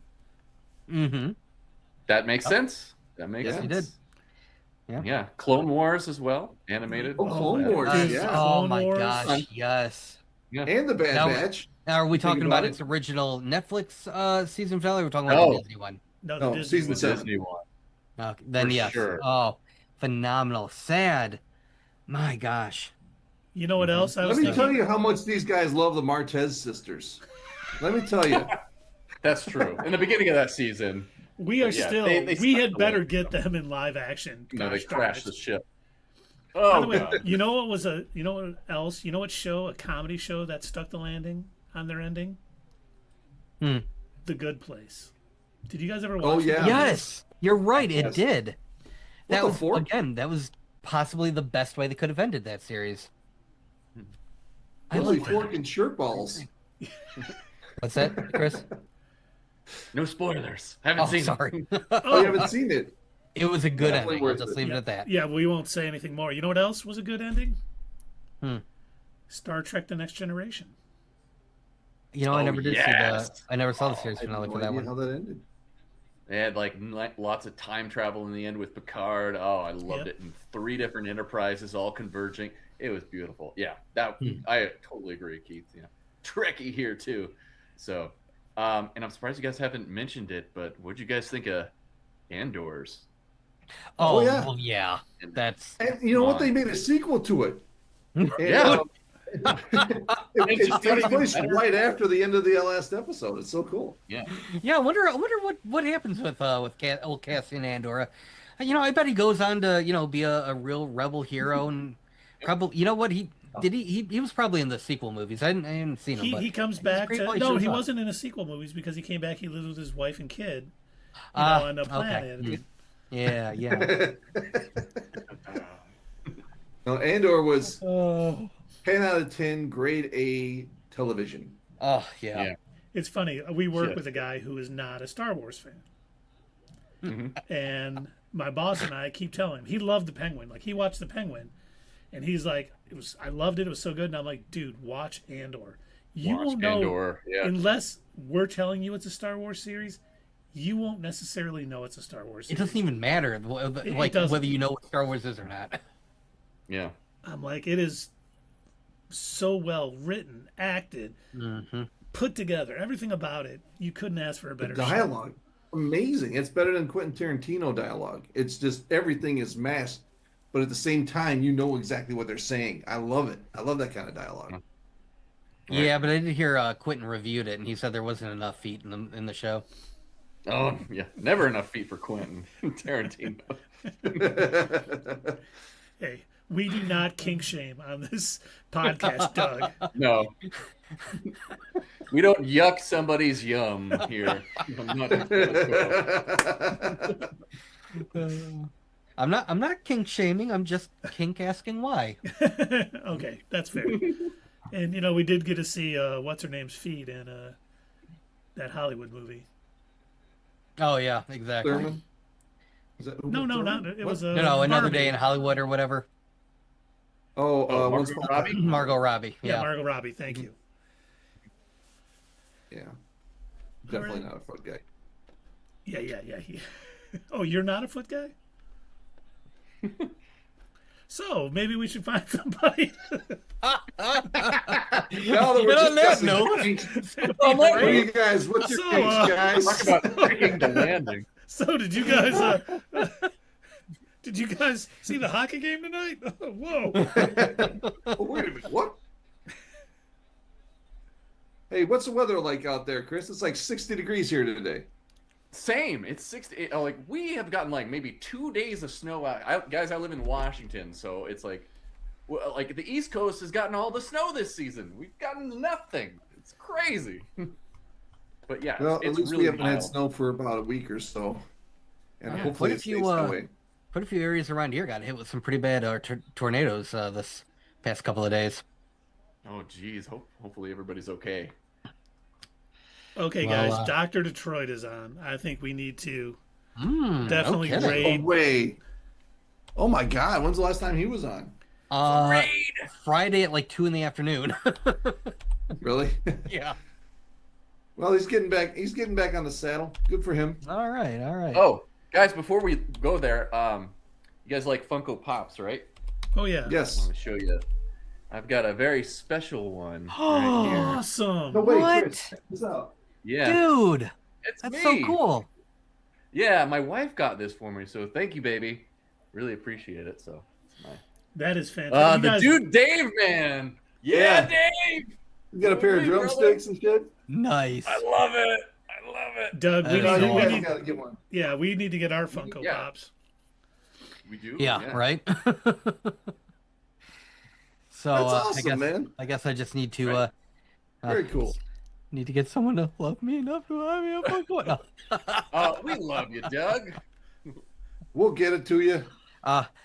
Mm-hmm. That makes sense. That makes Yes, sense. he did. Yeah. Yeah. Clone Wars as well, animated. Oh, Clone my Wars. goodness. Yeah, Oh Clone my Wars. gosh, yes. Yeah. and the Bad Now- Batch. Now, are we talking Think about about its original Netflix season finale? Or we're talking about No. the Disney one. No, the No, Disney season one. seven. Disney one. Then For yes. sure. Oh, phenomenal. Sad. My gosh. You know what else I Let was me thinking? tell you how much these guys love the Martez sisters. Let me tell you. That's true. In the beginning of that season, We are Yeah, still. they we stuck had the better landing, get though. them in live action. you know, they Gosh darn crashed it. the ship. By Oh the way, god. you know what was a? You know what else? You know what show? A comedy show that stuck the landing on their ending. Hmm. The Good Place. Did you guys ever watch? Oh, The yeah. Good Place? Yes, you're right. It Yes. did. That the was fork? again. That was possibly the best way they could have ended that series. I Holy like fork and shirt balls. What's that, Chris? No spoilers. Haven't Oh, seen it. sorry. Oh, you haven't seen it? It was a good Definitely ending. I'll worth just it. leave it Yeah. at that. Yeah, we won't say anything more. You know what else was a good ending? Hmm. Star Trek: The Next Generation. You know, I Oh, never did yes. see the. I never saw the series I have finale no for that idea one. how that ended. They had like lots of time travel in the end with Picard. Oh, I loved Yep. it. And 3 different enterprises all converging. It was beautiful. Yeah, that Hmm. I totally agree, Keith. Yeah, Trekkie here too. So, and I'm surprised you guys haven't mentioned it, but what'd you guys think of Andor's? Oh, yeah. well, yeah. That's. And you know Come what? on. They made a sequel to it. And, Yeah. it It's just takes even place better. right after the end of the last episode. It's so cool. Yeah, Yeah, I wonder what happens with old Cassian Andor. You know, I bet he goes on to be a real rebel hero and probably what he was probably in the sequel movies. I hadn't seen him. But He comes he's back great to while no, shows he up. wasn't in the sequel movies because he came back. He lived with his wife and kid, Ah, on a okay. planet. Hmm. Yeah, yeah. No, Andor was Oh, 10 out of 10, grade A television. oh yeah. Yeah. It's funny. We work Shit. with a guy who is not a Star Wars fan, Mhm. and my boss and I keep telling him he loved the Penguin. Like he watched the Penguin, and he's like, I loved it. It was so good." And I'm like, "Dude, watch Andor. You Watch won't know Andor. Yeah, unless we're telling you it's a Star Wars series. You won't necessarily know it's a Star Wars It series." doesn't even matter, like doesn't. whether you know what Star Wars is or not. yeah. I'm like, it is so well written, acted, Mm-hmm. put together. Everything about it, you couldn't ask for a The better show. dialogue, amazing. It's better than Quentin Tarantino dialogue. It's just everything is masked, but at the same time, you know exactly what they're saying. I love it. I love that kind of dialogue. Right. Yeah, but I did hear Quentin reviewed it, and he said there wasn't enough feet in the show. Oh, yeah. Never enough feet for Quentin Tarantino. Hey, we do not kink shame on this podcast, Doug. No. We don't yuck somebody's yum here. I'm not- I'm not kink shaming. I'm just kink asking why. Okay, that's fair. And we did get to see what's her name's feet in that Hollywood movie. Oh yeah, exactly. Thurman? Is that No, Uma not Thurman? it What? was No, another Barbie. day in Hollywood or whatever. Oh, Once Margot Upon a Robbie? Time. Margot Robbie. Yeah, Yeah. Margot Robbie. Thank you. Yeah, definitely right. not a foot guy. Yeah. Oh, you're not a foot guy? So maybe we should find somebody. Now that And we're on that discussing note, kinks, I'm what do like, you guys? What's your So, kinks, guys? talk about breaking the landing. So did you guys see the hockey game tonight? Whoa. Oh, wait a minute. What? Hey, what's the weather like out there, Chris? It's like 60 degrees here today. Same. It's 60. Like we have gotten like maybe 2 days of snow out. Guys, I live in Washington, so it's like the East Coast has gotten all the snow this season. We've gotten nothing. It's crazy. But yeah, Well, it's at least really we haven't had mild. snow for about a week or so, and Yeah, hopefully quite a it few, stays that way. quite a few areas around here got hit with some pretty bad tornadoes this past couple of days. Oh, geez. Hopefully everybody's okay. Okay, Well, guys, Dr. Detroit is on. I think we need to definitely okay. raid. Oh, wait. Oh my God! When's the last time he was on? Friday at like 2 in the afternoon. Really? Yeah. Well, he's getting back. He's getting back on the saddle. Good for him. All right. Oh, guys, before we go there, you guys like Funko Pops, right? Oh yeah. I Yes. want to show you. I've got a very special one right here. Awesome. No, wait, What? Chris, check this out. Yeah, Dude, it's that's me. so cool. Yeah, my wife got this for me, so thank you, baby. Really appreciate it. So, it's mine. That is fantastic. The You guys- dude Dave, man. Yeah, Dave. You got a pair of Hey, brother. drumsticks and shit. Nice. I love it. I love it. Doug, we That is need, You we guys need, gotta get one. yeah, we need to get our Funko Yeah. Pops. We do. Yeah, right? So That's awesome, man. I guess I just need to Right. Very cool. need to get someone to love me enough to have me a Funko. No. We love you, Doug. We'll get it to you.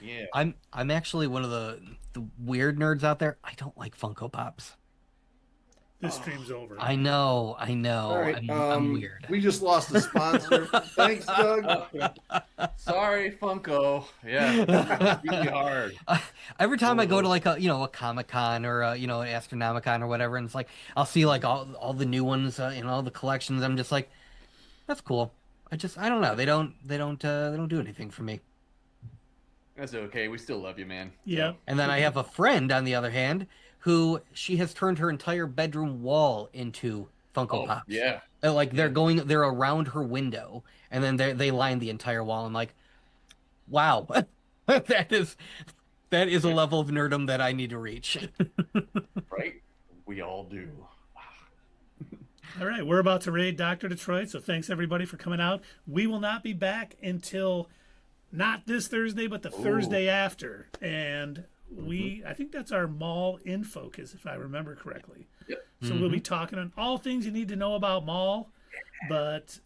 Yeah. I'm actually one of the weird nerds out there. I don't like Funko Pops. This stream's over. I know. All right. I'm weird. We just lost a sponsor. Thanks, Doug. Sorry, Funko. Yeah, it's really hard. Every time I go to like a Comic-Con or an Astronomicon or whatever, and it's like I'll see like all the new ones, all the collections. I'm just like, that's cool. I don't know. They don't do anything for me. That's okay. We still love you, man. Yeah. And then I have a friend on the other hand who she has turned her entire bedroom wall into Funko Pops. Yeah. Like they're around her window, and then they line the entire wall. I'm like, wow, that is a level of nerdom that I need to reach. Right? We all do. All right, we're about to raid Dr. Detroit, so thanks everybody for coming out. We will not be back until not this Thursday, but the Thursday after. And I think that's our mall in focus, if I remember correctly. Yep. So we'll be talking on all things you need to know about mall, but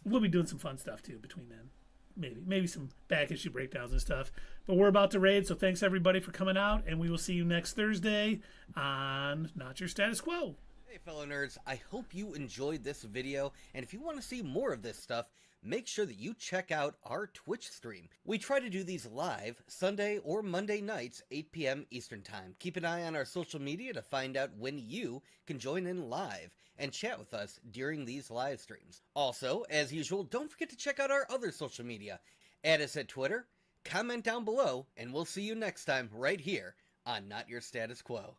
we'll be doing some fun stuff too between then. Maybe some back issue breakdowns and stuff. But we're about to raid, so thanks everybody for coming out, and we will see you next Thursday on Not Your Status Quo. Hey fellow nerds, I hope you enjoyed this video, and if you want to see more of this stuff, make sure that you check out our Twitch stream. We try to do these live Sunday or Monday nights, 8 p.m. Eastern Time. Keep an eye on our social media to find out when you can join in live and chat with us during these live streams. Also, as usual, don't forget to check out our other social media. Add us at Twitter, comment down below, and we'll see you next time right here on Not Your Status Quo.